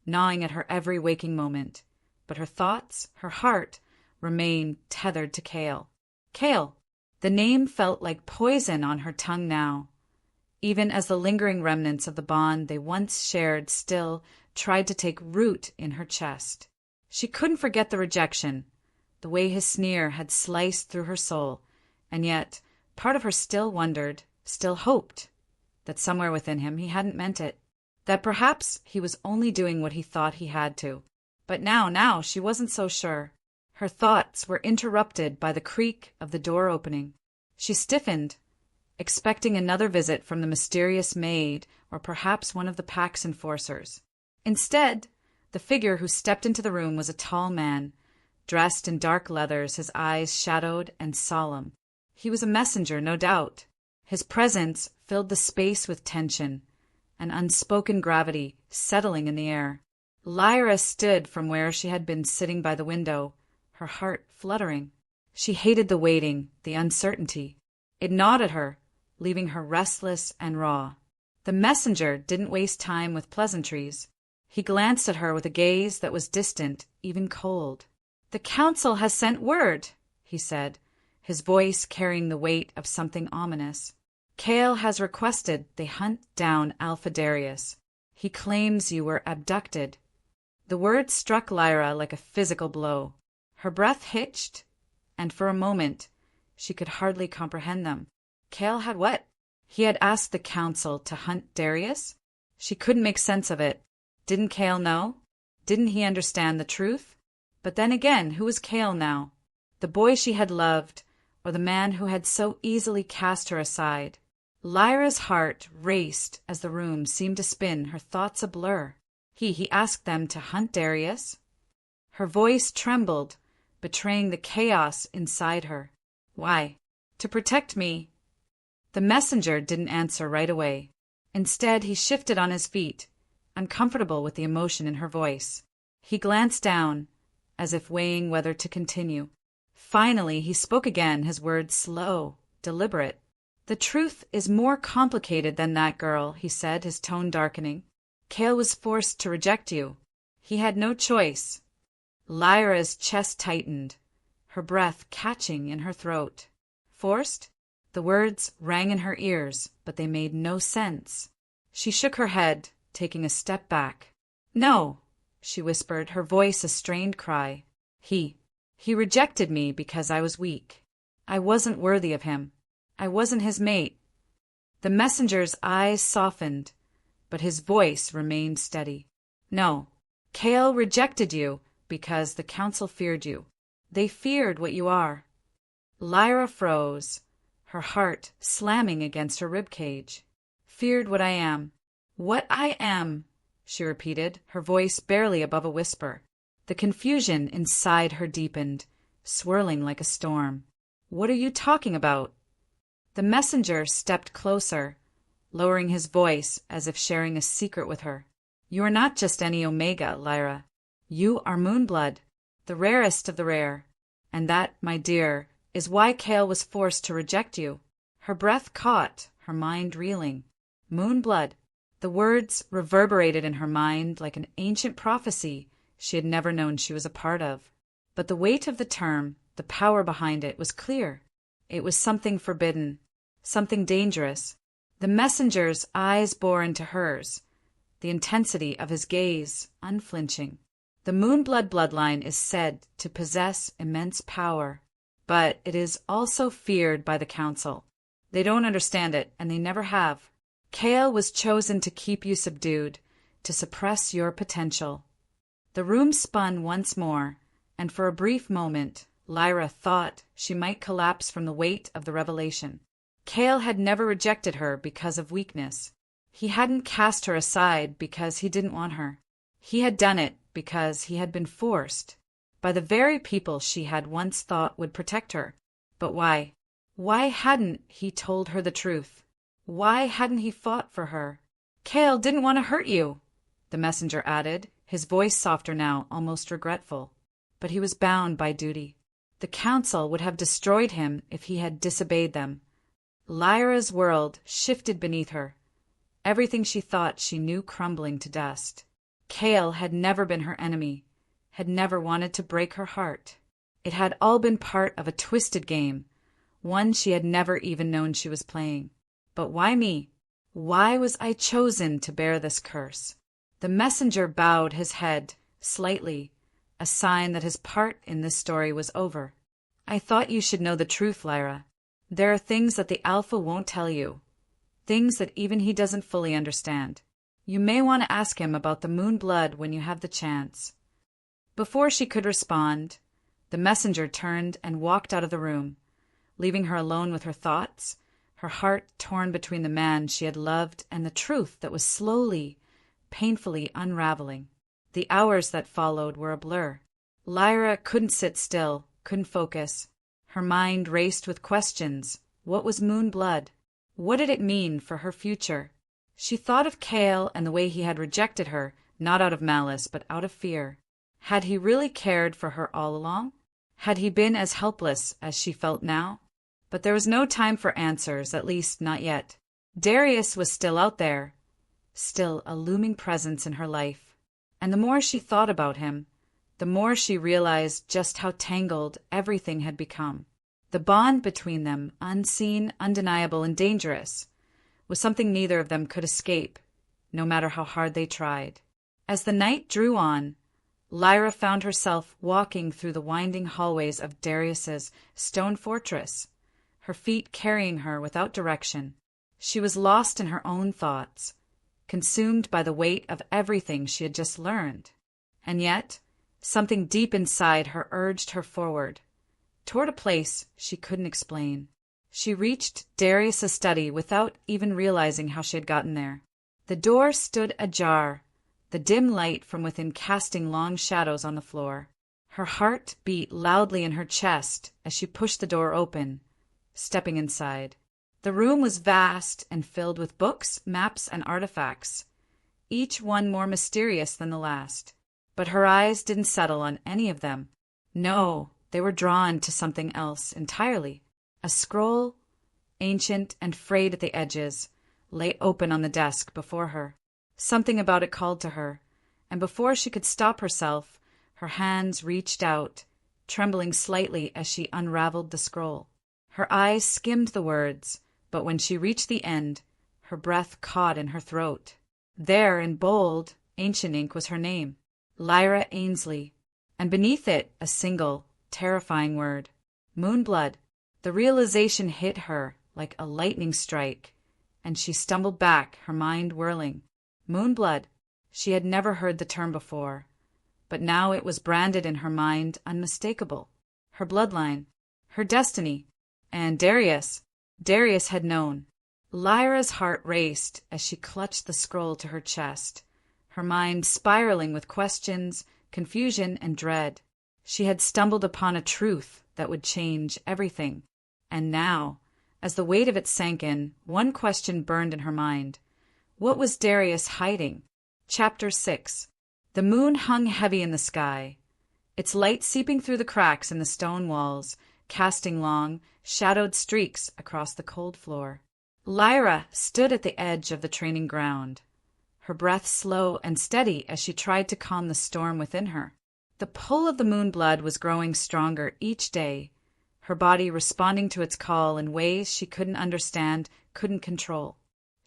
gnawing at her every waking moment. But her thoughts, her heart, remained tethered to Cale. Cale! The name felt like poison on her tongue now, even as the lingering remnants of the bond they once shared still tried to take root in her chest. She couldn't forget the rejection, the way his sneer had sliced through her soul, and yet part of her still wondered, still hoped, that somewhere within him he hadn't meant it, that perhaps he was only doing what he thought he had to. But now she wasn't so sure. Her thoughts were interrupted by the creak of the door opening. She stiffened, expecting another visit from the mysterious maid or perhaps one of the pack's enforcers. Instead, the figure who stepped into the room was a tall man, dressed in dark leathers, his eyes shadowed and solemn. He was a messenger, no doubt. His presence filled the space with tension, an unspoken gravity settling in the air. Lyra stood from where she had been sitting by the window, her heart fluttering. She hated the waiting, the uncertainty. It gnawed at her, leaving her restless and raw. The messenger didn't waste time with pleasantries. He glanced at her with a gaze that was distant, even cold. "The council has sent word," he said, his voice carrying the weight of something ominous. "Cale has requested they hunt down Alpha Darius. He claims you were abducted." The words struck Lyra like a physical blow. Her breath hitched, and for a moment she could hardly comprehend them. Cale had what? He had asked the council to hunt Darius? She couldn't make sense of it. Didn't Cale know? Didn't he understand the truth? But then again, who was Cale now? The boy she had loved, or the man who had so easily cast her aside? Lyra's heart raced as the room seemed to spin, her thoughts a blur. He asked them to hunt Darius? Her voice trembled, betraying the chaos inside her. Why? To protect me. The messenger didn't answer right away. Instead, he shifted on his feet, uncomfortable with the emotion in her voice. He glanced down, as if weighing whether to continue. Finally, he spoke again, his words slow, deliberate. "The truth is more complicated than that, girl," he said, his tone darkening. "Cale was forced to reject you. He had no choice." Lyra's chest tightened, her breath catching in her throat. Forced? The words rang in her ears, but they made no sense. She shook her head, taking a step back. "No," she whispered, her voice a strained cry. He rejected me because I was weak. I wasn't worthy of him. I wasn't his mate." The messenger's eyes softened, but his voice remained steady. "No, Cale rejected you because the council feared you. They feared what you are." Lyra froze, her heart slamming against her ribcage. "Feared what I am. What I am," she repeated, her voice barely above a whisper. The confusion inside her deepened, swirling like a storm. "What are you talking about?" The messenger stepped closer, lowering his voice as if sharing a secret with her. "You are not just any Omega, Lyra. You are Moonblood, the rarest of the rare. And that, my dear, is why Cale was forced to reject you." Her breath caught, her mind reeling. Moonblood. The words reverberated in her mind like an ancient prophecy she had never known she was a part of. But the weight of the term, the power behind it, was clear. It was something forbidden, something dangerous. The messenger's eyes bore into hers, the intensity of his gaze unflinching. The Moonblood bloodline is said to possess immense power, but it is also feared by the council. They don't understand it, and they never have. Cale was chosen to keep you subdued, to suppress your potential. The room spun once more, and for a brief moment Lyra thought she might collapse from the weight of the revelation. Cale had never rejected her because of weakness. He hadn't cast her aside because he didn't want her. He had done it because he had been forced by the very people she had once thought would protect her. But why? Why hadn't he told her the truth? Why hadn't he fought for her? "Cale didn't want to hurt you," the messenger added, his voice softer now, almost regretful. "But he was bound by duty. The council would have destroyed him if he had disobeyed them. Lyra's world shifted beneath her, everything she thought she knew crumbling to dust. Kale had never been her enemy, had never wanted to break her heart. It had all been part of a twisted game, one she had never even known she was playing. But why me? Why was I chosen to bear this curse? The messenger bowed his head slightly, a sign that his part in this story was over. I thought you should know the truth, Lyra. There are things that the Alpha won't tell you, things that even he doesn't fully understand. You may want to ask him about the moon blood when you have the chance. Before she could respond, the messenger turned and walked out of the room, leaving her alone with her thoughts, her heart torn between the man she had loved and the truth that was slowly, painfully unraveling. The hours that followed were a blur. Lyra couldn't sit still, couldn't focus. Her mind raced with questions. What was moon blood? What did it mean for her future? She thought of Kale and the way he had rejected her, not out of malice, but out of fear. Had he really cared for her all along? Had he been as helpless as she felt now? But there was no time for answers, at least not yet. Darius was still out there, still a looming presence in her life. And the more she thought about him, the more she realized just how tangled everything had become. The bond between them, unseen, undeniable, and dangerous, was something neither of them could escape, no matter how hard they tried. As the night drew on, Lyra found herself walking through the winding hallways of Darius's stone fortress, her feet carrying her without direction. She was lost in her own thoughts, consumed by the weight of everything she had just learned. And yet, something deep inside her urged her forward, toward a place she couldn't explain. She reached Darius's study without even realizing how she had gotten there. The door stood ajar, the dim light from within casting long shadows on the floor. Her heart beat loudly in her chest as she pushed the door open, stepping inside. The room was vast and filled with books, maps, and artifacts, each one more mysterious than the last. But her eyes didn't settle on any of them. No, they were drawn to something else entirely. A scroll, ancient and frayed at the edges, lay open on the desk before her. Something about it called to her, and before she could stop herself, her hands reached out, trembling slightly as she unraveled the scroll. Her eyes skimmed the words, but when she reached the end, her breath caught in her throat. There, in bold, ancient ink, was her name, Lyra Ainsley, and beneath it a single, terrifying word, Moonblood. The realization hit her like a lightning strike, and she stumbled back, her mind whirling. Moonblood. She had never heard the term before, but now it was branded in her mind unmistakable. Her bloodline, her destiny, and Darius. Darius had known. Lyra's heart raced as she clutched the scroll to her chest, her mind spiraling with questions, confusion, and dread. She had stumbled upon a truth that would change everything. And now, as the weight of it sank in, one question burned in her mind. What was Darius hiding? Chapter 6. The moon hung heavy in the sky, its light seeping through the cracks in the stone walls, casting long, shadowed streaks across the cold floor. Lyra stood at the edge of the training ground, her breath slow and steady as she tried to calm the storm within her. The pull of the moon blood was growing stronger each day, her body responding to its call in ways she couldn't understand, couldn't control.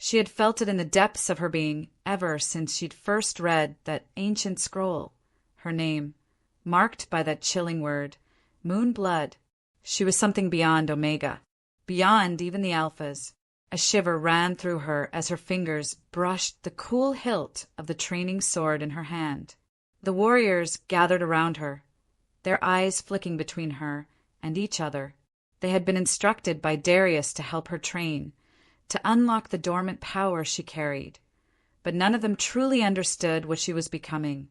She had felt it in the depths of her being ever since she'd first read that ancient scroll, her name, marked by that chilling word, moon blood. She was something beyond Omega, beyond even the Alphas. A shiver ran through her as her fingers brushed the cool hilt of the training sword in her hand. The warriors gathered around her, their eyes flicking between her and each other. They had been instructed by Darius to help her train, to unlock the dormant power she carried, but none of them truly understood what she was becoming,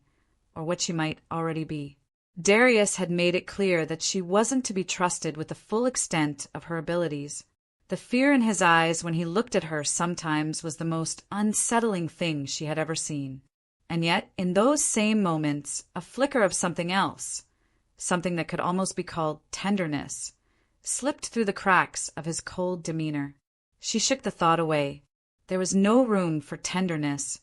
or what she might already be. Darius had made it clear that she wasn't to be trusted with the full extent of her abilities. The fear in his eyes when he looked at her sometimes was the most unsettling thing she had ever seen. And yet, in those same moments, a flicker of something else, something that could almost be called tenderness, slipped through the cracks of his cold demeanor. She shook the thought away. There was no room for tenderness,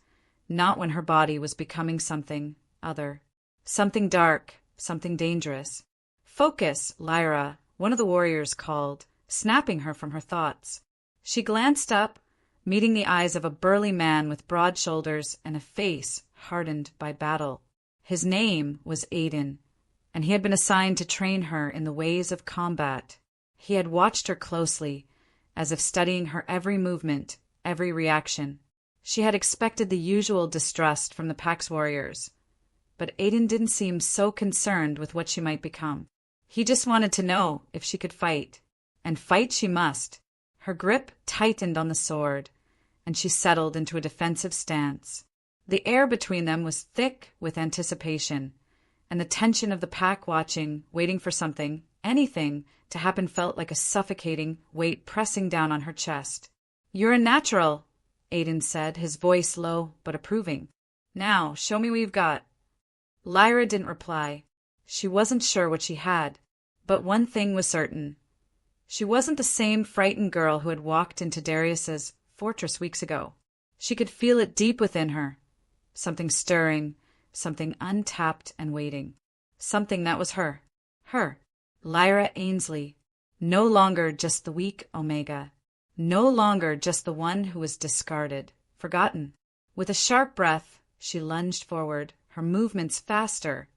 not when her body was becoming something other. Something dark, something dangerous. "Focus, Lyra," one of the warriors called, snapping her from her thoughts. She glanced up, meeting the eyes of a burly man with broad shoulders and a face hardened by battle. His name was Aiden, and he had been assigned to train her in the ways of combat. He had watched her closely, as if studying her every movement, every reaction. She had expected the usual distrust from the pack's warriors, but Aiden didn't seem so concerned with what she might become. He just wanted to know if she could fight, and fight she must. Her grip tightened on the sword, and she settled into a defensive stance. The air between them was thick with anticipation, and the tension of the pack watching, waiting for something, anything, to happen felt like a suffocating weight pressing down on her chest. "You're a natural," Aiden said, his voice low but approving. "Now, show me what you've got." Lyra didn't reply. She wasn't sure what she had, but one thing was certain. She wasn't the same frightened girl who had walked into Darius's fortress weeks ago. She could feel it deep within her. Something stirring, something untapped and waiting. Something that was her. Her. Lyra Ainsley. No longer just the weak Omega. No longer just the one who was discarded, forgotten. With a sharp breath, she lunged forward, her movements faster,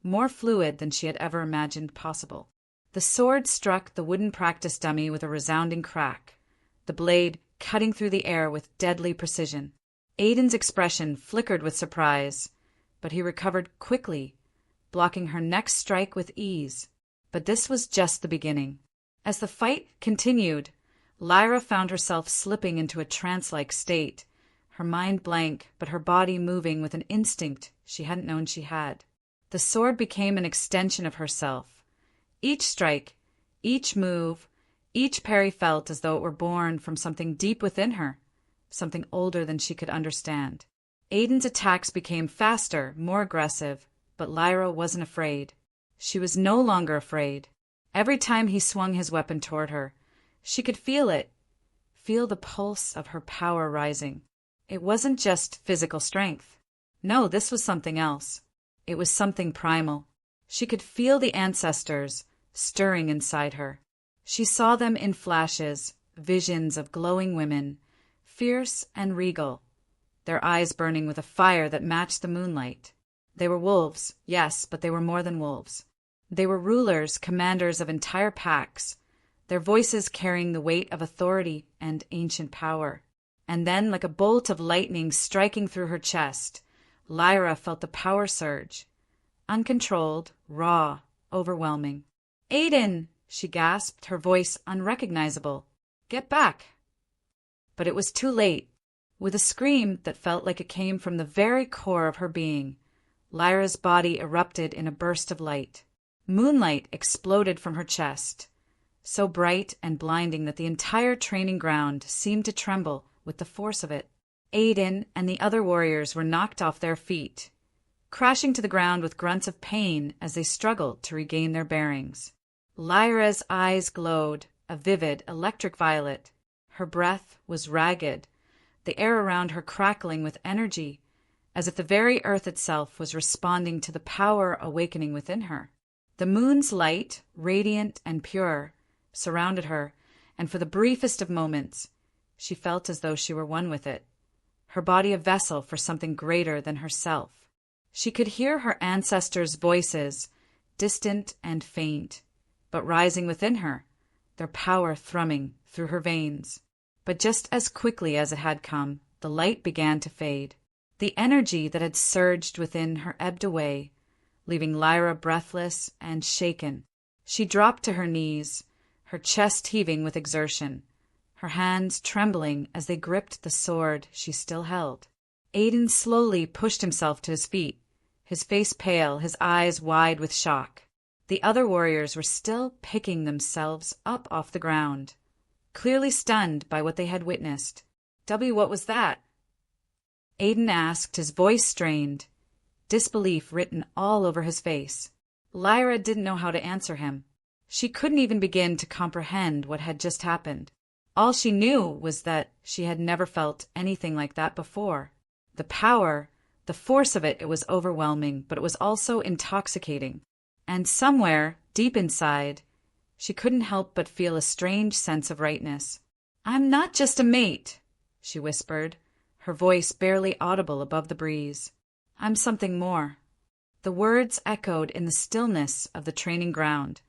more fluid than she had ever imagined possible. The sword struck the wooden practice dummy with a resounding crack, the blade cutting through the air with deadly precision. Aiden's expression flickered with surprise, but he recovered quickly, blocking her next strike with ease. But this was just the beginning. As the fight continued, Lyra found herself slipping into a trance-like state, her mind blank but her body moving with an instinct she hadn't known she had. The sword became an extension of herself. Each strike, each move, each parry felt as though it were born from something deep within her, something older than she could understand. Aiden's attacks became faster, more aggressive, but Lyra wasn't afraid. She was no longer afraid. Every time he swung his weapon toward her, she could feel it, feel the pulse of her power rising. It wasn't just physical strength. No, this was something else. It was something primal. She could feel the ancestors stirring inside her. She saw them in flashes, visions of glowing women, fierce and regal, their eyes burning with a fire that matched the moonlight. They were wolves, yes, but they were more than wolves. They were rulers, commanders of entire packs, their voices carrying the weight of authority and ancient power. And then, like a bolt of lightning striking through her chest, Lyra felt the power surge. Uncontrolled, raw, overwhelming. "Aiden!" she gasped, her voice unrecognizable. "Get back!" But it was too late. With a scream that felt like it came from the very core of her being, Lyra's body erupted in a burst of light. Moonlight exploded from her chest, so bright and blinding that the entire training ground seemed to tremble with the force of it. Aiden and the other warriors were knocked off their feet, crashing to the ground with grunts of pain as they struggled to regain their bearings. Lyra's eyes glowed, a vivid, electric violet. Her breath was ragged, the air around her crackling with energy, as if the very earth itself was responding to the power awakening within her. The moon's light, radiant and pure, surrounded her, and for the briefest of moments, she felt as though she were one with it, her body a vessel for something greater than herself. She could hear her ancestors' voices, distant and faint, but rising within her, their power thrumming through her veins. But just as quickly as it had come, the light began to fade. The energy that had surged within her ebbed away, leaving Lyra breathless and shaken. She dropped to her knees, her chest heaving with exertion, her hands trembling as they gripped the sword she still held. Aiden slowly pushed himself to his feet, his face pale, his eyes wide with shock. The other warriors were still picking themselves up off the ground, clearly stunned by what they had witnessed. What was that?" Aiden asked, his voice strained, disbelief written all over his face. Lyra didn't know how to answer him. She couldn't even begin to comprehend what had just happened. All she knew was that she had never felt anything like that before. The power, the force of it was overwhelming, but it was also intoxicating. And somewhere, deep inside, she couldn't help but feel a strange sense of rightness. "I'm not just a mate," she whispered, her voice barely audible above the breeze. "I'm something more." The words echoed in the stillness of the training ground,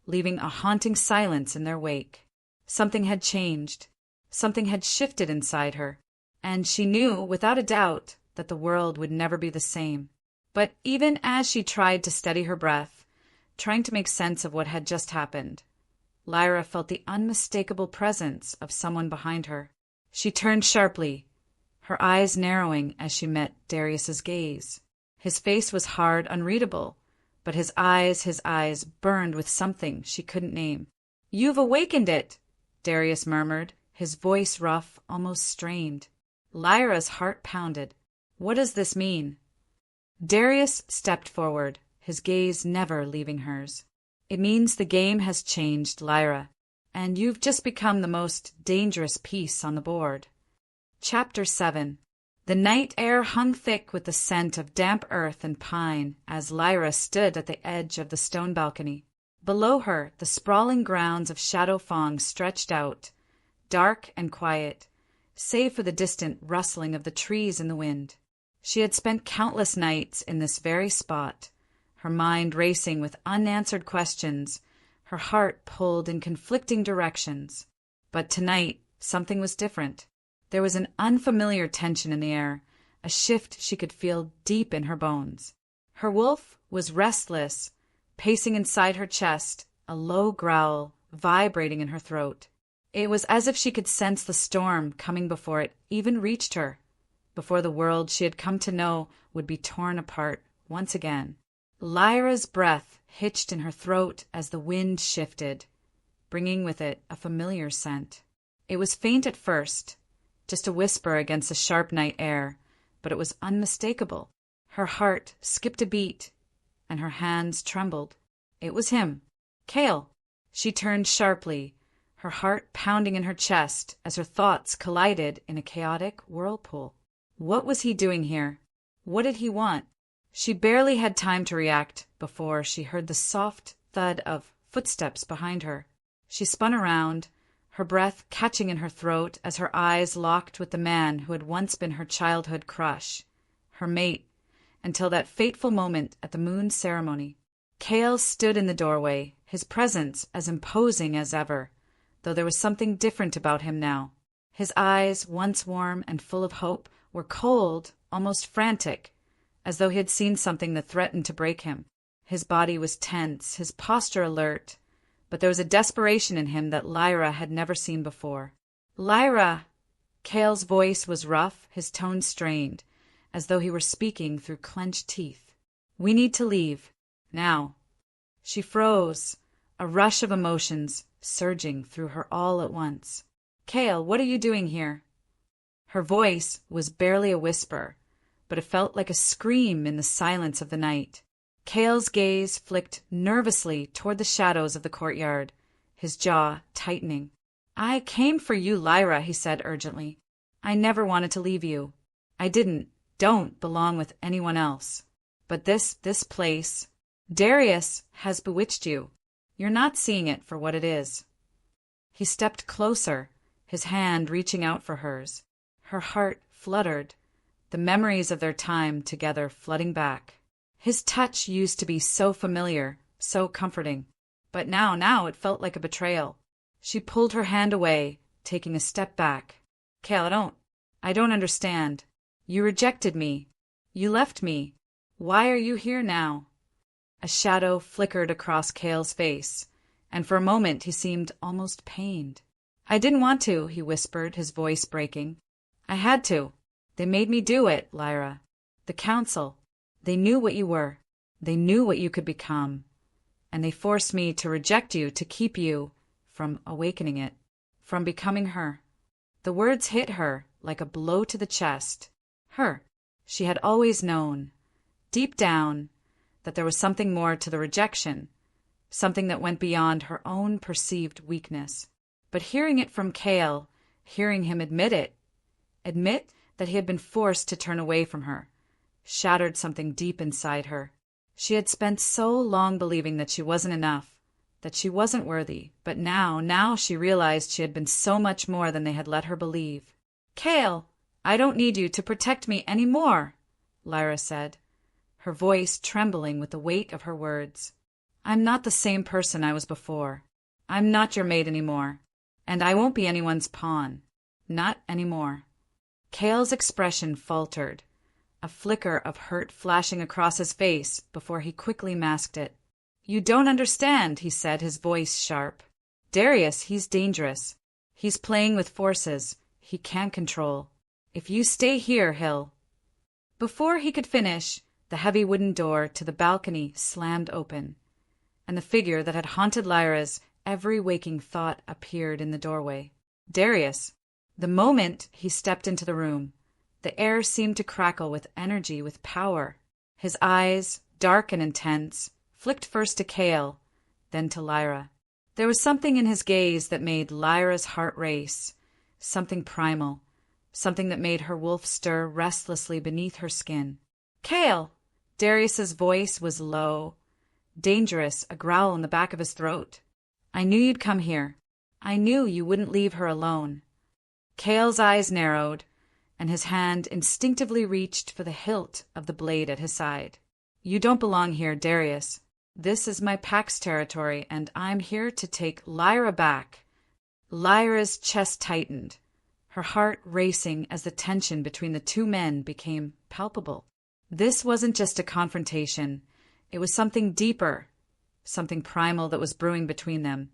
leaving a haunting silence in their wake. Something had changed. Something had shifted inside her, and she knew without a doubt that the world would never be the same. But even as she tried to steady her breath, trying to make sense of what had just happened, Lyra felt the unmistakable presence of someone behind her. She turned sharply, her eyes narrowing as she met Darius's gaze. His face was hard, unreadable, but his eyes burned with something she couldn't name. "You've awakened it," Darius murmured, his voice rough, almost strained. Lyra's heart pounded. What does this mean? Darius stepped forward, his gaze never leaving hers. "It means the game has changed, Lyra, and you've just become the most dangerous piece on the board." Chapter 7. The night air hung thick with the scent of damp earth and pine as Lyra stood at the edge of the stone balcony. Below her, the sprawling grounds of Shadow Fang stretched out, dark and quiet, save for the distant rustling of the trees in the wind. She had spent countless nights in this very spot, her mind racing with unanswered questions, her heart pulled in conflicting directions. But tonight, something was different. There was an unfamiliar tension in the air, a shift she could feel deep in her bones. Her wolf was restless, pacing inside her chest, a low growl vibrating in her throat. It was as if she could sense the storm coming before it even reached her, before the world she had come to know would be torn apart once again. Lyra's breath hitched in her throat as the wind shifted, bringing with it a familiar scent. It was faint at first, just a whisper against the sharp night air, but it was unmistakable. Her heart skipped a beat, and her hands trembled. It was him, Cale. She turned sharply, her heart pounding in her chest as her thoughts collided in a chaotic whirlpool. What was he doing here? What did he want? She barely had time to react before she heard the soft thud of footsteps behind her. She spun around, her breath catching in her throat as her eyes locked with the man who had once been her childhood crush, her mate, until that fateful moment at the moon ceremony. Cale stood in the doorway, his presence as imposing as ever, though there was something different about him now. His eyes, once warm and full of hope, were cold, almost frantic, as though he had seen something that threatened to break him. His body was tense, his posture alert, but there was a desperation in him that Lyra had never seen before. "Lyra!" Cale's voice was rough, his tone strained, as though he were speaking through clenched teeth. "We need to leave. Now." She froze, a rush of emotions surging through her all at once. "Cale, what are you doing here?" Her voice was barely a whisper, but it felt like a scream in the silence of the night. Cale's gaze flicked nervously toward the shadows of the courtyard, his jaw tightening. "I came for you, Lyra," he said urgently. "I never wanted to leave you. I don't belong with anyone else. But this place, Darius has bewitched you. You're not seeing it for what it is." He stepped closer, his hand reaching out for hers. Her heart fluttered, the memories of their time together flooding back. His touch used to be so familiar, so comforting, but now it felt like a betrayal. She pulled her hand away, taking a step back. "Cale, I don't understand. You rejected me. You left me. Why are you here now?" A shadow flickered across Cale's face, and for a moment he seemed almost pained. "I didn't want to," he whispered, his voice breaking. "I had to. They made me do it, Lyra. The council. They knew what you were. They knew what you could become. And they forced me to reject you to keep you from awakening it, from becoming her." The words hit her like a blow to the chest. Her. She had always known, deep down, that there was something more to the rejection, something that went beyond her own perceived weakness. But hearing it from Cale, hearing him admit that he had been forced to turn away from her, shattered something deep inside her. She had spent so long believing that she wasn't enough, that she wasn't worthy, but now she realized she had been so much more than they had let her believe. "Cale, I don't need you to protect me any more," Lyra said, her voice trembling with the weight of her words. "I'm not the same person I was before. I'm not your mate anymore, and I won't be anyone's pawn. Not anymore." Cale's expression faltered, a flicker of hurt flashing across his face before he quickly masked it. "You don't understand," he said, his voice sharp. "Darius, he's dangerous. He's playing with forces he can't control. If you stay here, he'll—" Before he could finish, the heavy wooden door to the balcony slammed open, and the figure that had haunted Lyra's every waking thought appeared in the doorway. Darius. The moment he stepped into the room, the air seemed to crackle with energy, with power. His eyes, dark and intense, flicked first to Cale, then to Lyra. There was something in his gaze that made Lyra's heart race, something primal, something that made her wolf stir restlessly beneath her skin. "Cale!" Darius's voice was low, dangerous, a growl in the back of his throat. "I knew you'd come here. I knew you wouldn't leave her alone." Cale's eyes narrowed, and his hand instinctively reached for the hilt of the blade at his side. "You don't belong here, Darius. This is my pack's territory, and I'm here to take Lyra back." Lyra's chest tightened, her heart racing as the tension between the two men became palpable. This wasn't just a confrontation. It was something deeper, something primal that was brewing between them,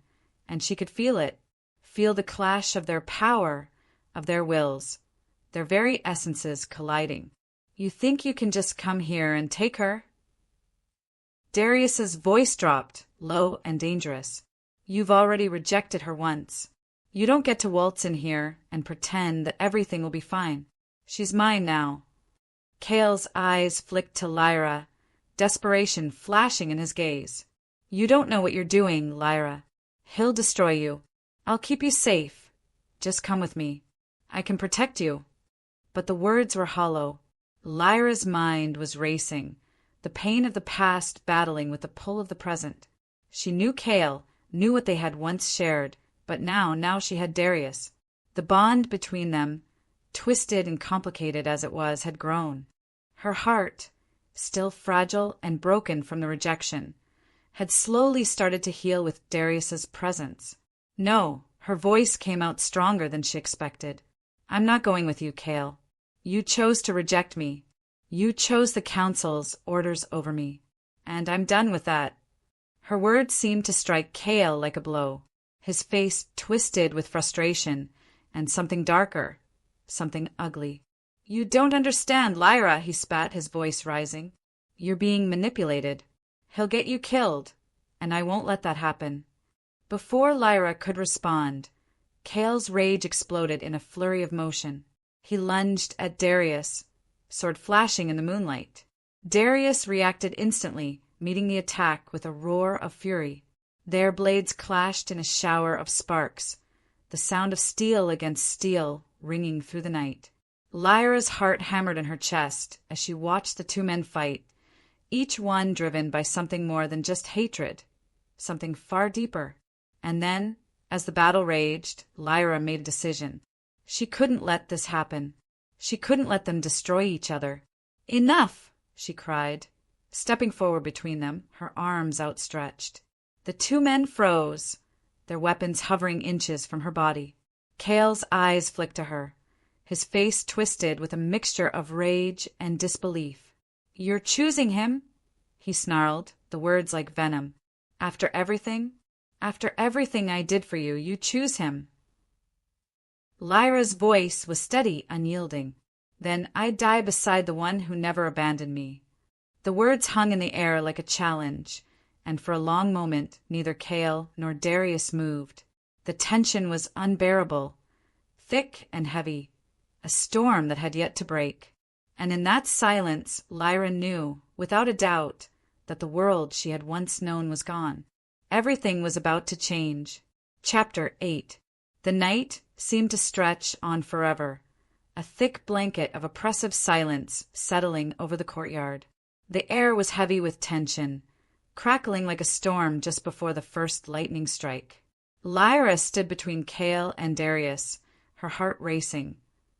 and she could feel it, feel the clash of their power, of their wills, their very essences colliding. "You think you can just come here and take her?" Darius's voice dropped, low and dangerous. "You've already rejected her once. You don't get to waltz in here and pretend that everything will be fine. She's mine now." Cale's eyes flicked to Lyra, desperation flashing in his gaze. "You don't know what you're doing, Lyra. He'll destroy you. I'll keep you safe. Just come with me. I can protect you." But the words were hollow. Lyra's mind was racing, the pain of the past battling with the pull of the present. She knew Cale, knew what they had once shared, but now she had Darius. The bond between them, twisted and complicated as it was, had grown. Her heart, still fragile and broken from the rejection, had slowly started to heal with Darius's presence. "No," her voice came out stronger than she expected. "I'm not going with you, Cale. You chose to reject me. You chose the Council's orders over me. And I'm done with that." Her words seemed to strike Cale like a blow. His face twisted with frustration and something darker, something ugly. "You don't understand, Lyra," he spat, his voice rising. "You're being manipulated. He'll get you killed, and I won't let that happen." Before Lyra could respond, Cale's rage exploded in a flurry of motion. He lunged at Darius, sword flashing in the moonlight. Darius reacted instantly, meeting the attack with a roar of fury. Their blades clashed in a shower of sparks, the sound of steel against steel ringing through the night. Lyra's heart hammered in her chest as she watched the two men fight, each one driven by something more than just hatred, something far deeper. And then, as the battle raged, Lyra made a decision. She couldn't let this happen. She couldn't let them destroy each other. "Enough!" she cried, stepping forward between them, her arms outstretched. The two men froze, their weapons hovering inches from her body. Cale's eyes flicked to her, his face twisted with a mixture of rage and disbelief. "You're choosing him," he snarled, the words like venom. After everything I did for you, you choose him." Lyra's voice was steady, unyielding. "Then I'd die beside the one who never abandoned me." The words hung in the air like a challenge, and for a long moment neither Cale nor Darius moved. The tension was unbearable, thick and heavy, a storm that had yet to break. And in that silence Lyra knew, without a doubt, that the world she had once known was gone. Everything was about to change. Chapter 8. The night seemed to stretch on forever, a thick blanket of oppressive silence settling over the courtyard. The air was heavy with tension, crackling like a storm just before the first lightning strike. Lyra stood between Cale and Darius, her heart racing,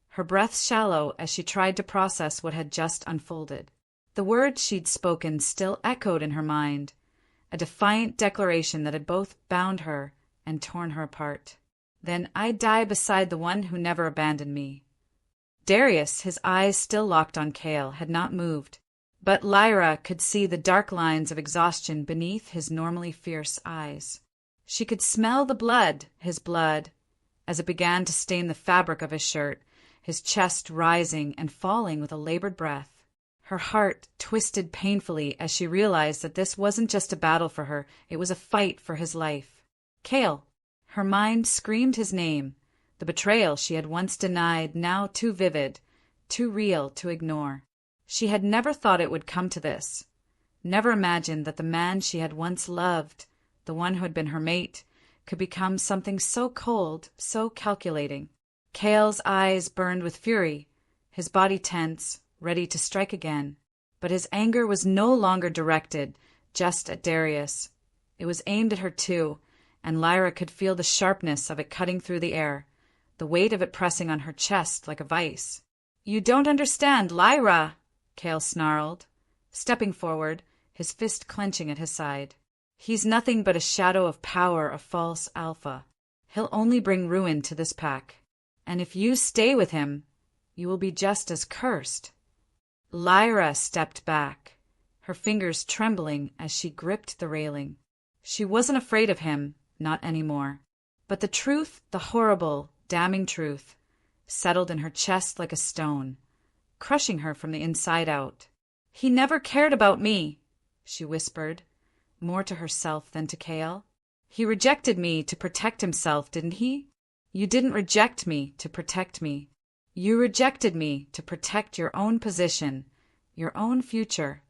her breath shallow as she tried to process what had just unfolded. The words she'd spoken still echoed in her mind, a defiant declaration that had both bound her and torn her apart. Then I'd die beside the one who never abandoned me. Darius, his eyes still locked on Cale, had not moved, but Lyra could see the dark lines of exhaustion beneath his normally fierce eyes. She could smell the blood, his blood, as it began to stain the fabric of his shirt, his chest rising and falling with a labored breath. Her heart twisted painfully as she realized that this wasn't just a battle for her, it was a fight for his life. Cale! Her mind screamed his name, the betrayal she had once denied, now too vivid, too real to ignore. She had never thought it would come to this, never imagined that the man she had once loved, the one who had been her mate, could become something so cold, so calculating. Cale's eyes burned with fury, his body tense, ready to strike again. But his anger was no longer directed just at Darius. It was aimed at her too, and Lyra could feel the sharpness of it cutting through the air, the weight of it pressing on her chest like a vice. "You don't understand, Lyra!" Cale snarled, stepping forward, his fist clenching at his side. "He's nothing but a shadow of power, a false alpha. He'll only bring ruin to this pack. And if you stay with him, you will be just as cursed." Lyra stepped back, her fingers trembling as she gripped the railing. She wasn't afraid of him, not anymore. But the truth, the horrible, damning truth, settled in her chest like a stone, crushing her from the inside out. "He never cared about me," she whispered, more to herself than to Cale. "He rejected me to protect himself, didn't he? You didn't reject me to protect me. You rejected me to protect your own position, your own future."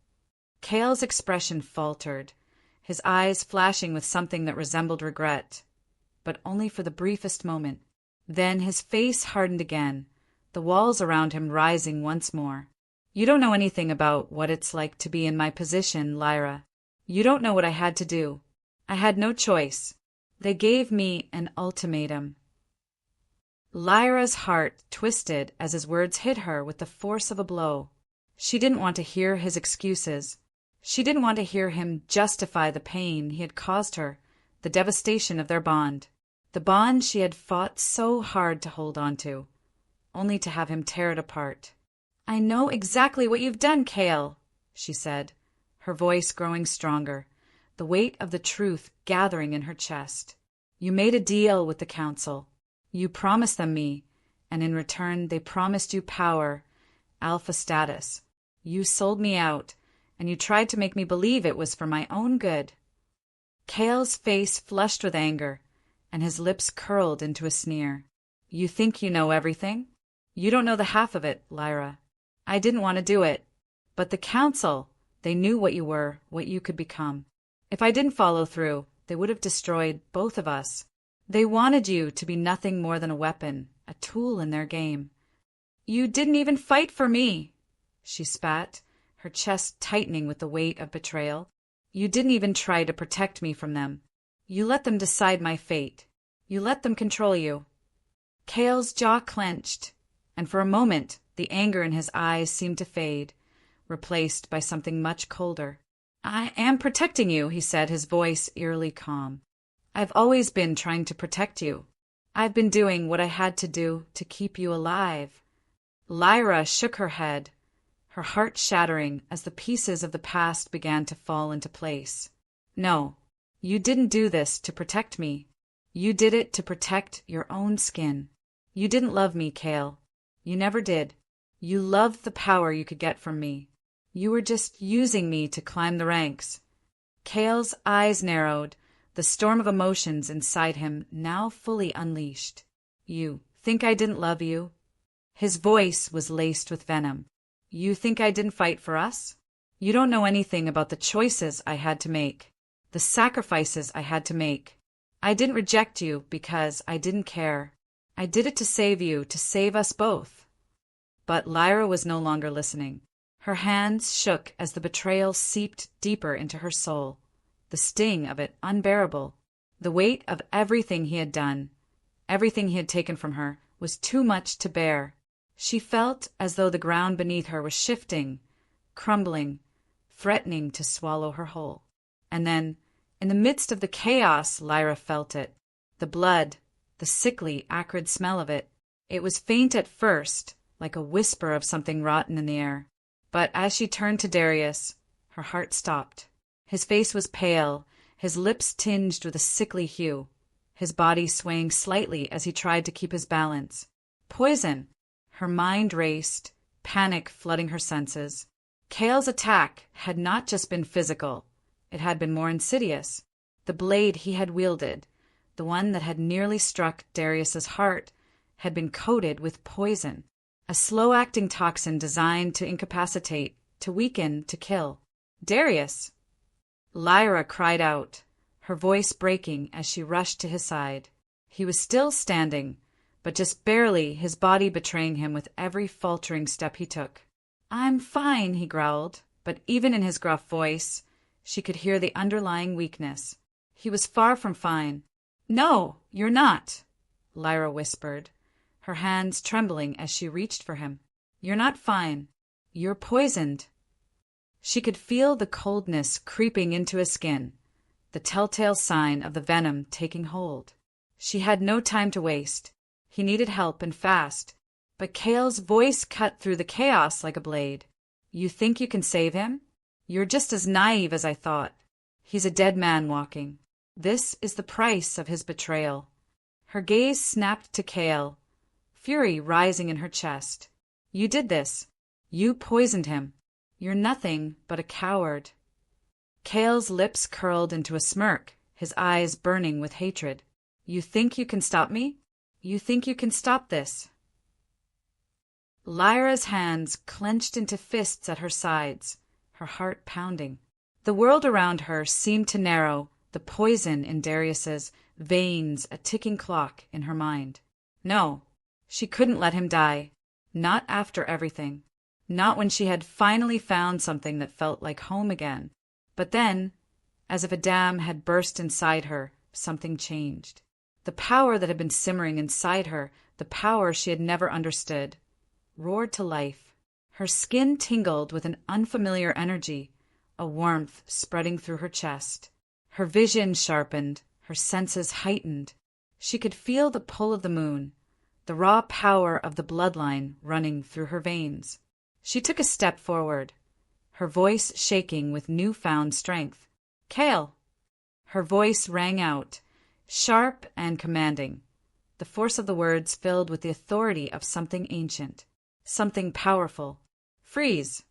Cale's expression faltered, his eyes flashing with something that resembled regret, but only for the briefest moment. Then his face hardened again, the walls around him rising once more. "You don't know anything about what it's like to be in my position, Lyra. You don't know what I had to do. I had no choice. They gave me an ultimatum." Lyra's heart twisted as his words hit her with the force of a blow. She didn't want to hear his excuses. She didn't want to hear him justify the pain he had caused her, the devastation of their bond, the bond she had fought so hard to hold on to, only to have him tear it apart. "I know exactly what you've done, Cale," she said, her voice growing stronger, the weight of the truth gathering in her chest. "You made a deal with the council. You promised them me, and in return they promised you power, alpha status. You sold me out, and you tried to make me believe it was for my own good." Cale's face flushed with anger, and his lips curled into a sneer. "You think you know everything? You don't know the half of it, Lyra. I didn't want to do it. But the council, they knew what you were, what you could become. If I didn't follow through, they would have destroyed both of us. They wanted you to be nothing more than a weapon, a tool in their game. You didn't even fight for me," she spat, her chest tightening with the weight of betrayal. "You didn't even try to protect me from them. You let them decide my fate. You let them control you." Cale's jaw clenched, and for a moment the anger in his eyes seemed to fade, replaced by something much colder. "I am protecting you," he said, his voice eerily calm. "I've always been trying to protect you. I've been doing what I had to do to keep you alive." Lyra shook her head, her heart shattering as the pieces of the past began to fall into place. "No, you didn't do this to protect me. You did it to protect your own skin. You didn't love me, Cale. You never did. You loved the power you could get from me. You were just using me to climb the ranks." Cale's eyes narrowed, the storm of emotions inside him now fully unleashed. "You think I didn't love you?" His voice was laced with venom. "You think I didn't fight for us? You don't know anything about the choices I had to make, the sacrifices I had to make. I didn't reject you because I didn't care. I did it to save you, to save us both. But Lyra was no longer listening. Her hands shook as the betrayal seeped deeper into her soul, the sting of it unbearable. The weight of everything he had done, everything he had taken from her, was too much to bear. She felt as though the ground beneath her was shifting, crumbling, threatening to swallow her whole. And then, in the midst of the chaos, Lyra felt it. The blood, the sickly, acrid smell of it. It was faint at first, like a whisper of something rotten in the air. But as she turned to Darius, her heart stopped. His face was pale, his lips tinged with a sickly hue, his body swaying slightly as he tried to keep his balance. Poison! Her mind raced, panic flooding her senses. Cale's attack had not just been physical, it had been more insidious. The blade he had wielded, the one that had nearly struck Darius's heart, had been coated with poison, a slow-acting toxin designed to incapacitate, to weaken, to kill. Darius! Lyra cried out, her voice breaking as she rushed to his side. He was still standing, but just barely, his body betraying him with every faltering step he took. "I'm fine," he growled, but even in his gruff voice, she could hear the underlying weakness. He was far from fine. "No, you're not," Lyra whispered, her hands trembling as she reached for him. "You're not fine. You're poisoned." She could feel the coldness creeping into his skin, the telltale sign of the venom taking hold. She had no time to waste. He needed help and fast. But Cale's voice cut through the chaos like a blade. "You think you can save him? You're just as naive as I thought. He's a dead man walking. This is the price of his betrayal." Her gaze snapped to Cale, fury rising in her chest. "You did this. You poisoned him. You're nothing but a coward." Cale's lips curled into a smirk, his eyes burning with hatred. "You think you can stop me? You think you can stop this?" Lyra's hands clenched into fists at her sides, her heart pounding. The world around her seemed to narrow, the poison in Darius's veins a ticking clock in her mind. No, she couldn't let him die. Not after everything. Not when she had finally found something that felt like home again. But then, as if a dam had burst inside her, something changed. The power that had been simmering inside her, the power she had never understood, roared to life. Her skin tingled with an unfamiliar energy, a warmth spreading through her chest. Her vision sharpened, her senses heightened. She could feel the pull of the moon, the raw power of the bloodline running through her veins. She took a step forward, her voice shaking with newfound strength. "Cale!" Her voice rang out, sharp and commanding, the force of the words filled with the authority of something ancient, something powerful. "Freeze!"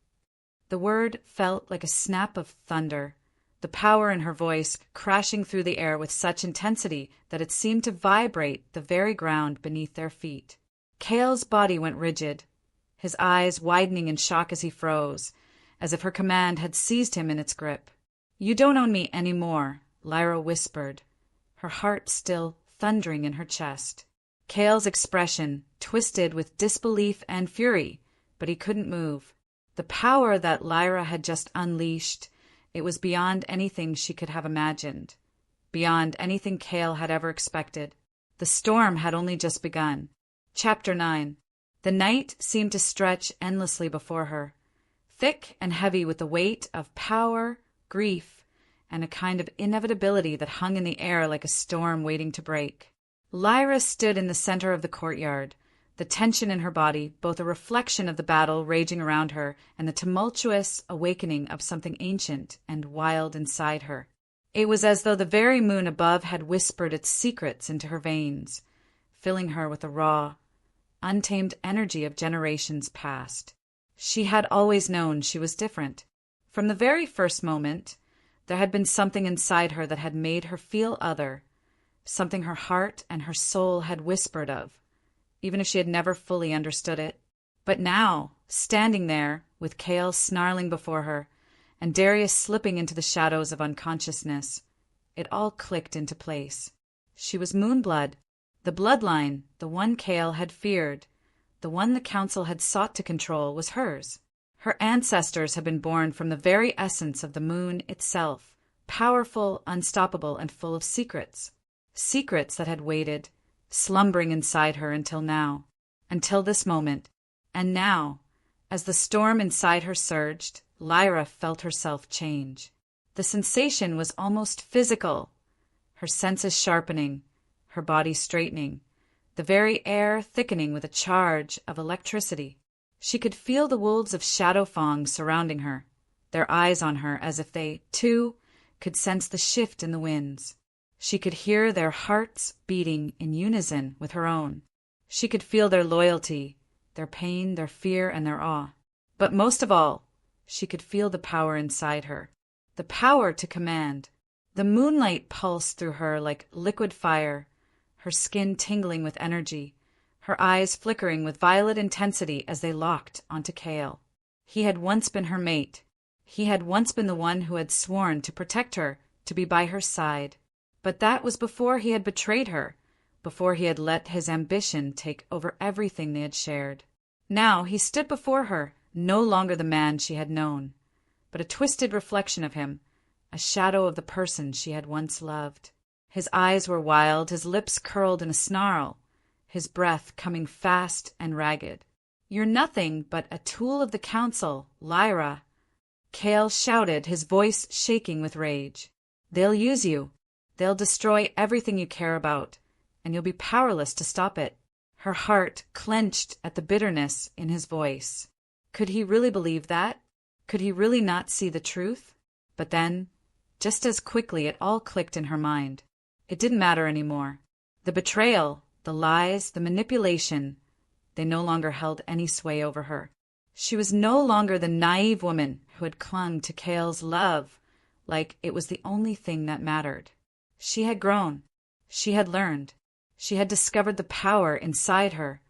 The word felt like a snap of thunder, the power in her voice crashing through the air with such intensity that it seemed to vibrate the very ground beneath their feet. Cale's body went rigid, his eyes widening in shock as he froze, as if her command had seized him in its grip. "You don't own me any more," Lyra whispered, her heart still thundering in her chest. Cale's expression twisted with disbelief and fury, but he couldn't move. The power that Lyra had just unleashed, it was beyond anything she could have imagined, beyond anything Cale had ever expected. The storm had only just begun. Chapter 9. The night seemed to stretch endlessly before her, thick and heavy with the weight of power, grief, and a kind of inevitability that hung in the air like a storm waiting to break. Lyra stood in the center of the courtyard, the tension in her body, both a reflection of the battle raging around her and the tumultuous awakening of something ancient and wild inside her. It was as though the very moon above had whispered its secrets into her veins, filling her with the raw, untamed energy of generations past. She had always known she was different. From the very first moment, there had been something inside her that had made her feel other, something her heart and her soul had whispered of, even if she had never fully understood it. But now, standing there, with Cale snarling before her, and Darius slipping into the shadows of unconsciousness, it all clicked into place. She was Moonblood, the bloodline, the one Kale had feared, the one the Council had sought to control was hers. Her ancestors had been born from the very essence of the moon itself, powerful, unstoppable, and full of secrets. Secrets that had waited, slumbering inside her until now, until this moment. And now, as the storm inside her surged, Lyra felt herself change. The sensation was almost physical, her senses sharpening, her body straightening, the very air thickening with a charge of electricity. She could feel the wolves of Shadow Fang surrounding her, their eyes on her as if they, too, could sense the shift in the winds. She could hear their hearts beating in unison with her own. She could feel their loyalty, their pain, their fear, and their awe. But most of all, she could feel the power inside her, the power to command. The moonlight pulsed through her like liquid fire, her skin tingling with energy, her eyes flickering with violet intensity as they locked onto Kale. He had once been her mate. He had once been the one who had sworn to protect her, to be by her side. But that was before he had betrayed her, before he had let his ambition take over everything they had shared. Now he stood before her, no longer the man she had known, but a twisted reflection of him, a shadow of the person she had once loved. His eyes were wild, his lips curled in a snarl, his breath coming fast and ragged. "You're nothing but a tool of the Council, Lyra," Kale shouted, his voice shaking with rage. "They'll use you. They'll destroy everything you care about, and you'll be powerless to stop it." Her heart clenched at the bitterness in his voice. Could he really believe that? Could he really not see the truth? But then, just as quickly, it all clicked in her mind. It didn't matter anymore. The betrayal, the lies, the manipulation, they no longer held any sway over her. She was no longer the naive woman who had clung to Kale's love like it was the only thing that mattered. She had grown. She had learned. She had discovered the power inside her,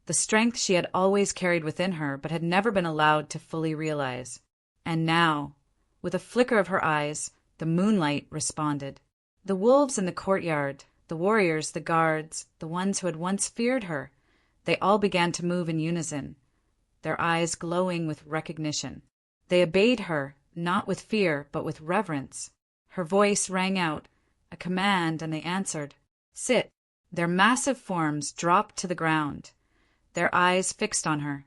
the strength she had always carried within her but had never been allowed to fully realize. And now, with a flicker of her eyes, the moonlight responded. The wolves in the courtyard, the warriors, the guards, the ones who had once feared her, they all began to move in unison, their eyes glowing with recognition. They obeyed her, not with fear, but with reverence. Her voice rang out, a command, and they answered. "Sit." Their massive forms dropped to the ground, their eyes fixed on her,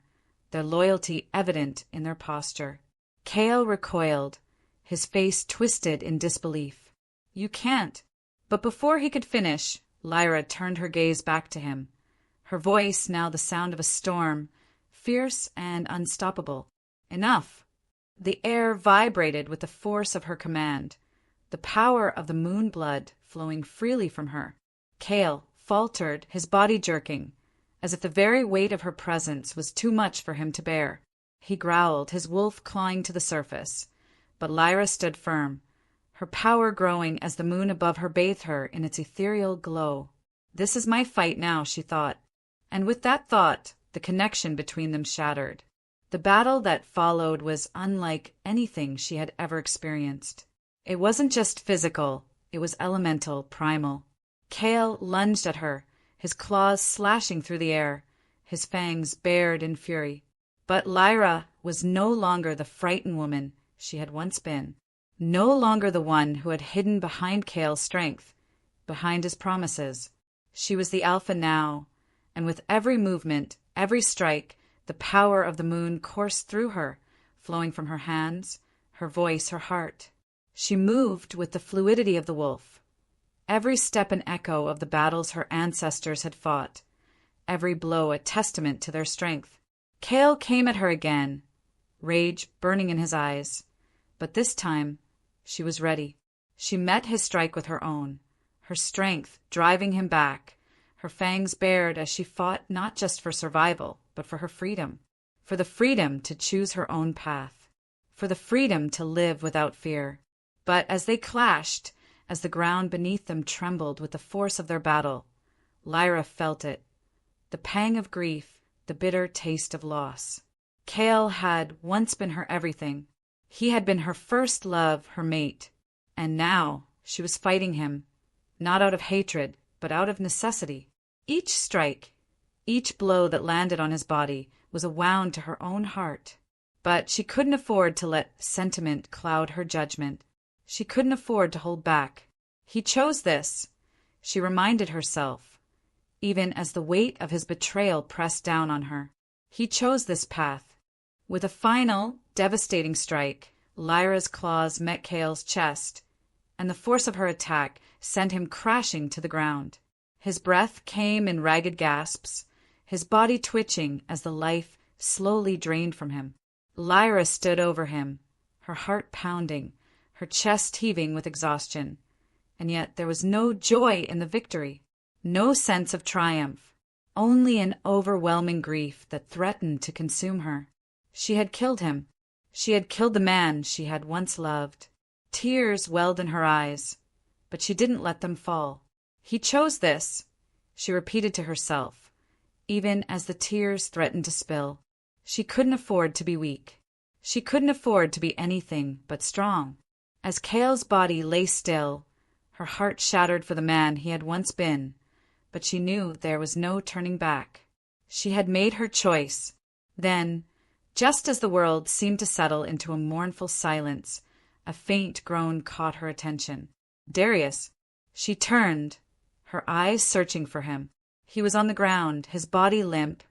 their loyalty evident in their posture. Kale recoiled, his face twisted in disbelief. "You can't." But before he could finish, Lyra turned her gaze back to him, her voice now the sound of a storm, fierce and unstoppable. "Enough." The air vibrated with the force of her command, the power of the moon blood flowing freely from her. Kale faltered, his body jerking, as if the very weight of her presence was too much for him to bear. He growled, his wolf clawing to the surface. But Lyra stood firm, her power growing as the moon above her bathed her in its ethereal glow. "This is my fight now," she thought. And with that thought, the connection between them shattered. The battle that followed was unlike anything she had ever experienced. It wasn't just physical, it was elemental, primal. Kale lunged at her, his claws slashing through the air, his fangs bared in fury. But Lyra was no longer the frightened woman she had once been, no longer the one who had hidden behind Kale's strength, behind his promises. She was the alpha now, and with every movement, every strike, the power of the moon coursed through her, flowing from her hands, her voice, her heart. She moved with the fluidity of the wolf. Every step an echo of the battles her ancestors had fought, every blow a testament to their strength. Kale came at her again, rage burning in his eyes. But this time, she was ready. She met his strike with her own, her strength driving him back, her fangs bared as she fought not just for survival, but for her freedom, for the freedom to choose her own path, for the freedom to live without fear. But as they clashed, as the ground beneath them trembled with the force of their battle, Lyra felt it, the pang of grief, the bitter taste of loss. Kale had once been her everything. He had been her first love, her mate. And now she was fighting him, not out of hatred, but out of necessity. Each strike, each blow that landed on his body was a wound to her own heart. But she couldn't afford to let sentiment cloud her judgment. She couldn't afford to hold back. He chose this, she reminded herself, even as the weight of his betrayal pressed down on her. He chose this path. With a final, devastating strike, Lyra's claws met Cale's chest, and the force of her attack sent him crashing to the ground. His breath came in ragged gasps, his body twitching as the life slowly drained from him. Lyra stood over him, her heart pounding, her chest heaving with exhaustion. And yet there was no joy in the victory, no sense of triumph, only an overwhelming grief that threatened to consume her. She had killed him. She had killed the man she had once loved. Tears welled in her eyes, but she didn't let them fall. He chose this, she repeated to herself, even as the tears threatened to spill. She couldn't afford to be weak. She couldn't afford to be anything but strong. As Cale's body lay still, her heart shattered for the man he had once been, but she knew there was no turning back. She had made her choice. Then, just as the world seemed to settle into a mournful silence, a faint groan caught her attention. Darius. She turned, her eyes searching for him. He was on the ground, his body limp,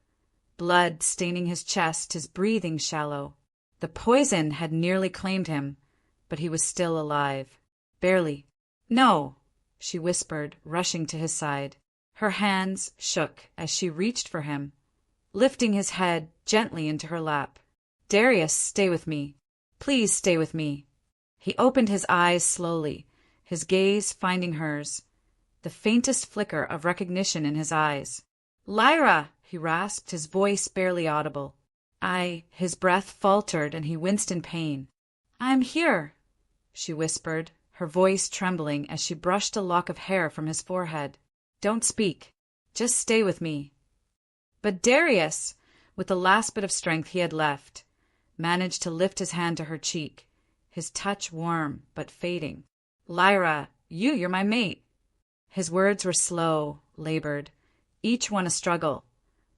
blood staining his chest, his breathing shallow. The poison had nearly claimed him, but he was still alive. Barely. "No," she whispered, rushing to his side. Her hands shook as she reached for him, lifting his head gently into her lap. "Darius, stay with me. Please stay with me." He opened his eyes slowly, his gaze finding hers, the faintest flicker of recognition in his eyes. "Lyra!" he rasped, his voice barely audible. His breath faltered and he winced in pain. "I'm here," she whispered, her voice trembling as she brushed a lock of hair from his forehead. "Don't speak. Just stay with me." But Darius, with the last bit of strength he had left, managed to lift his hand to her cheek, his touch warm but fading. "Lyra, you're my mate." His words were slow, labored, each one a struggle,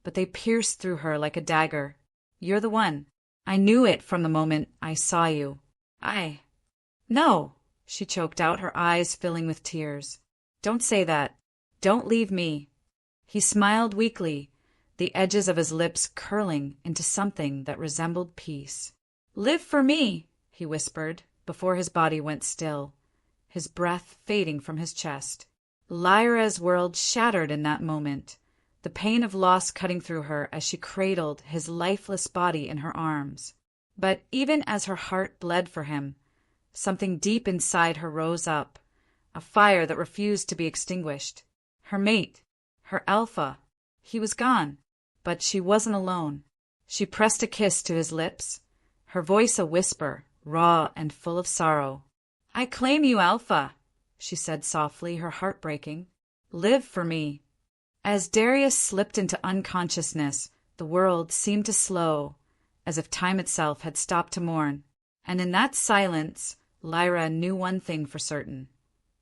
but they pierced through her like a dagger. "You're the one. I knew it from the moment I saw you. No," she choked out, her eyes filling with tears. "Don't say that. Don't leave me." He smiled weakly, the edges of his lips curling into something that resembled peace. "Live for me," he whispered, before his body went still, his breath fading from his chest. Lyra's world shattered in that moment, the pain of loss cutting through her as she cradled his lifeless body in her arms. But even as her heart bled for him, something deep inside her rose up, a fire that refused to be extinguished. Her mate, her alpha. He was gone, but she wasn't alone. She pressed a kiss to his lips, her voice a whisper, raw and full of sorrow. "I claim you, Alpha," she said softly, her heart breaking. "Live for me." As Darius slipped into unconsciousness, the world seemed to slow, as if time itself had stopped to mourn. And in that silence, Lyra knew one thing for certain.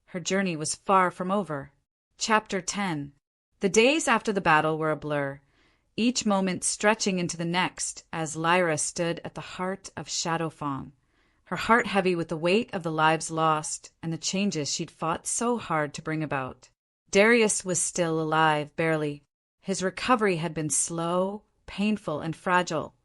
Her journey was far from over. Chapter 10. The days after the battle were a blur, each moment stretching into the next as Lyra stood at the heart of Shadow Fang, her heart heavy with the weight of the lives lost and the changes she'd fought so hard to bring about. Darius was still alive, barely. His recovery had been slow, painful, and fragile,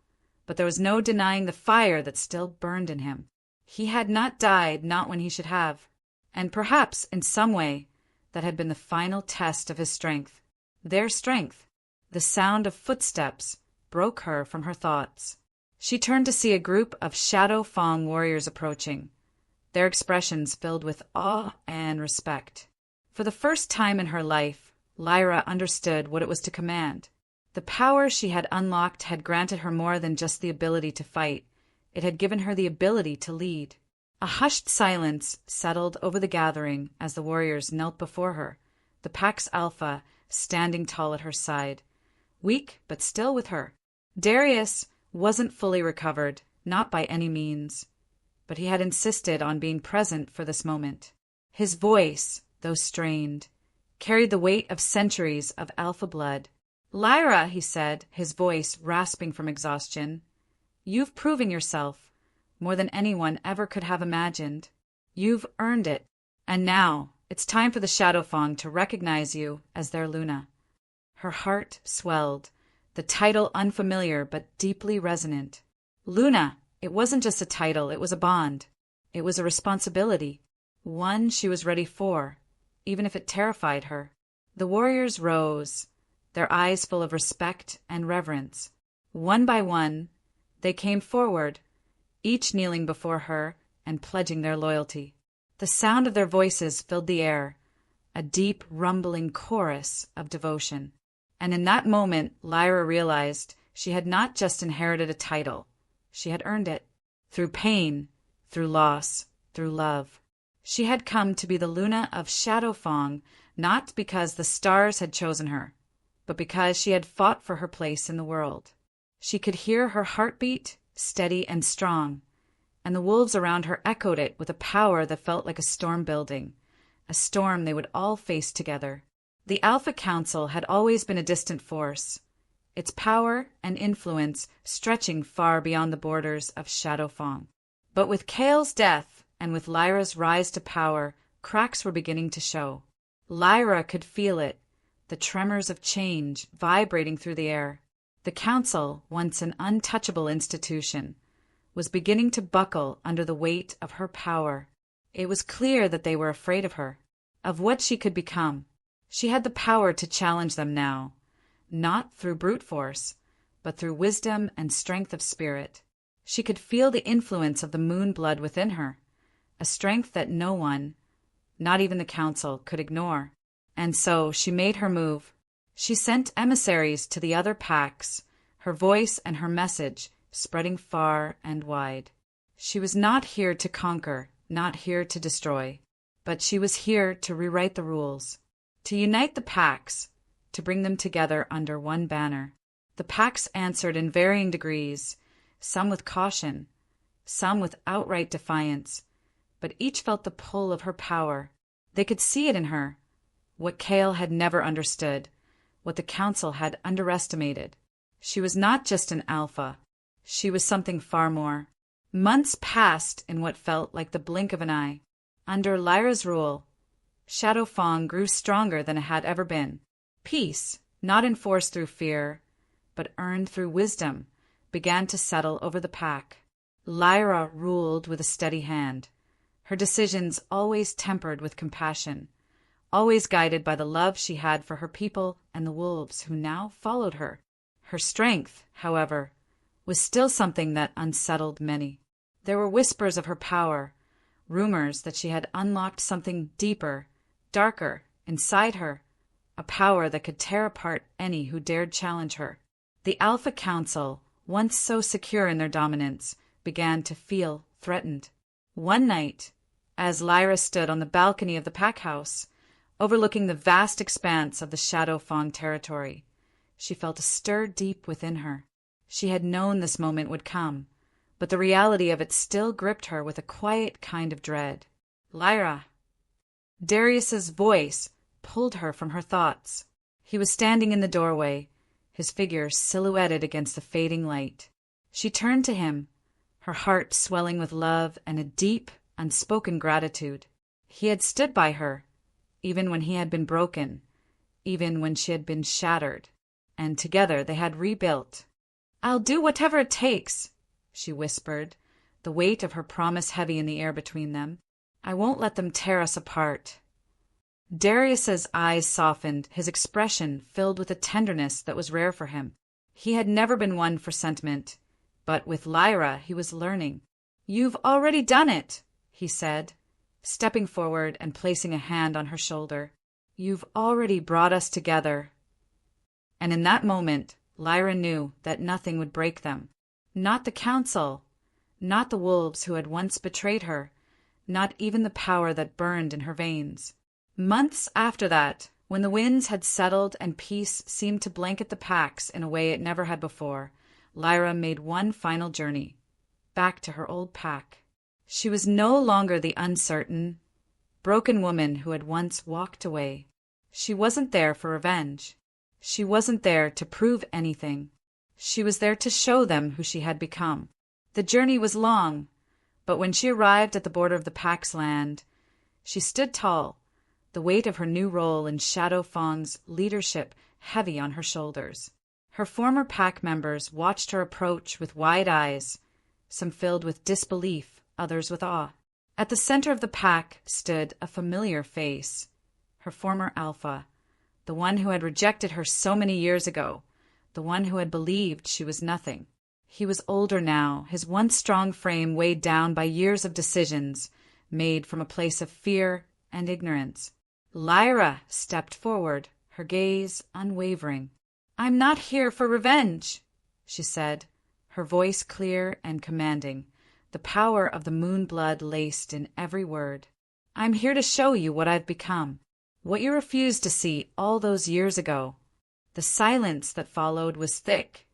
but there was no denying the fire that still burned in him. He had not died, not when he should have, and perhaps, in some way, that had been the final test of his strength. Their strength. The sound of footsteps broke her from her thoughts. She turned to see a group of Shadow Fang warriors approaching, their expressions filled with awe and respect. For the first time in her life, Lyra understood what it was to command. The power she had unlocked had granted her more than just the ability to fight. It had given her the ability to lead. A hushed silence settled over the gathering as the warriors knelt before her, the pack's alpha standing tall at her side, weak but still with her. Darius wasn't fully recovered, not by any means, but he had insisted on being present for this moment. His voice, though strained, carried the weight of centuries of alpha blood. "Lyra," he said, his voice rasping from exhaustion, "you've proven yourself, more than anyone ever could have imagined. You've earned it, and now it's time for the Shadow Fang to recognize you as their Luna." Her heart swelled, the title unfamiliar but deeply resonant. Luna, it wasn't just a title, it was a bond. It was a responsibility, one she was ready for, even if it terrified her. The warriors rose, their eyes full of respect and reverence. One by one, they came forward, each kneeling before her and pledging their loyalty. The sound of their voices filled the air, a deep, rumbling chorus of devotion. And in that moment, Lyra realized she had not just inherited a title, she had earned it. Through pain, through loss, through love. She had come to be the Luna of Shadow Fang, not because the stars had chosen her, but because she had fought for her place in the world. She could hear her heartbeat, steady and strong, and the wolves around her echoed it with a power that felt like a storm building, a storm they would all face together. The Alpha Council had always been a distant force, its power and influence stretching far beyond the borders of Shadow Fang. But with Kale's death and with Lyra's rise to power, cracks were beginning to show. Lyra could feel it, the tremors of change vibrating through the air. The Council, once an untouchable institution, was beginning to buckle under the weight of her power. It was clear that they were afraid of her, of what she could become. She had the power to challenge them now, not through brute force, but through wisdom and strength of spirit. She could feel the influence of the moon blood within her, a strength that no one, not even the Council, could ignore. And so she made her move. She sent emissaries to the other packs, her voice and her message spreading far and wide. She was not here to conquer, not here to destroy, but she was here to rewrite the rules, to unite the packs, to bring them together under one banner. The packs answered in varying degrees, some with caution, some with outright defiance, but each felt the pull of her power. They could see it in her, what Kale had never understood, what the Council had underestimated. She was not just an alpha, she was something far more. Months passed in what felt like the blink of an eye. Under Lyra's rule, Shadow Fang grew stronger than it had ever been. Peace, not enforced through fear, but earned through wisdom, began to settle over the pack. Lyra ruled with a steady hand, her decisions always tempered with compassion, always guided by the love she had for her people and the wolves who now followed her. Her strength, however, was still something that unsettled many. There were whispers of her power, rumors that she had unlocked something deeper, darker, inside her, a power that could tear apart any who dared challenge her. The Alpha Council, once so secure in their dominance, began to feel threatened. One night, as Lyra stood on the balcony of the pack house, overlooking the vast expanse of the Shadow Fang Territory, she felt a stir deep within her. She had known this moment would come, but the reality of it still gripped her with a quiet kind of dread. "Lyra!" Darius's voice pulled her from her thoughts. He was standing in the doorway, his figure silhouetted against the fading light. She turned to him, her heart swelling with love and a deep, unspoken gratitude. He had stood by her, even when he had been broken, even when she had been shattered, and together they had rebuilt. "I'll do whatever it takes," she whispered, the weight of her promise heavy in the air between them. "I won't let them tear us apart." Darius's eyes softened, his expression filled with a tenderness that was rare for him. He had never been one for sentiment, but with Lyra he was learning. "You've already done it," he said, stepping forward and placing a hand on her shoulder. "You've already brought us together." And in that moment, Lyra knew that nothing would break them. Not the Council, not the wolves who had once betrayed her, not even the power that burned in her veins. Months after that, when the winds had settled and peace seemed to blanket the packs in a way it never had before, Lyra made one final journey, back to her old pack. She was no longer the uncertain, broken woman who had once walked away. She wasn't there for revenge. She wasn't there to prove anything. She was there to show them who she had become. The journey was long, but when she arrived at the border of the Pack's land, she stood tall, the weight of her new role in Shadow Fang's leadership heavy on her shoulders. Her former pack members watched her approach with wide eyes, some filled with disbelief, others with awe. At the center of the pack stood a familiar face, her former alpha, the one who had rejected her so many years ago, the one who had believed she was nothing. He was older now, his once strong frame weighed down by years of decisions made from a place of fear and ignorance. Lyra stepped forward, her gaze unwavering. "I'm not here for revenge," she said, her voice clear and commanding, the power of the moon blood laced in every word. "I'm here to show you what I've become, what you refused to see all those years ago." The silence that followed was thick,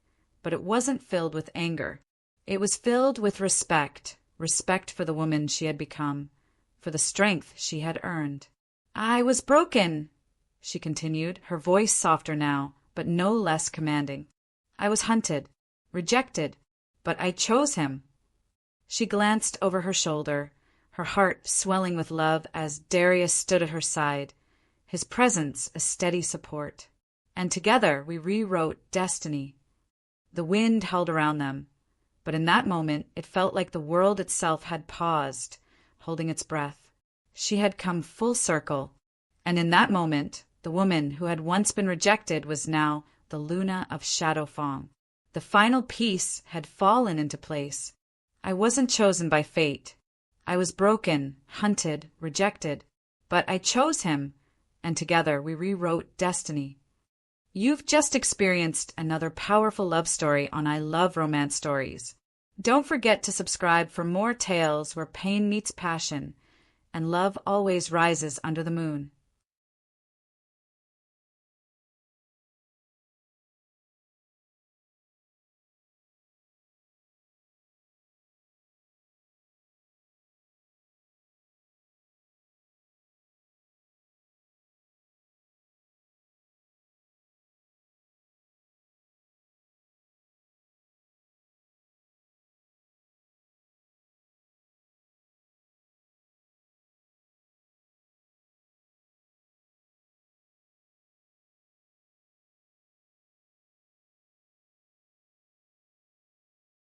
but it wasn't filled with anger. It was filled with respect, respect for the woman she had become, for the strength she had earned. "I was broken," she continued, her voice softer now, but no less commanding. "I was hunted, rejected, but I chose him." She glanced over her shoulder, her heart swelling with love as Darius stood at her side, his presence a steady support. And together we rewrote destiny. The wind held around them, but in that moment it felt like the world itself had paused, holding its breath. She had come full circle, and in that moment the woman who had once been rejected was now the Luna of Shadow Fang. The final piece had fallen into place. I wasn't chosen by fate. I was broken, hunted, rejected, but I chose him, and together we rewrote destiny. You've just experienced another powerful love story on I Love Romance Stories. Don't forget to subscribe for more tales where pain meets passion and love always rises under the moon.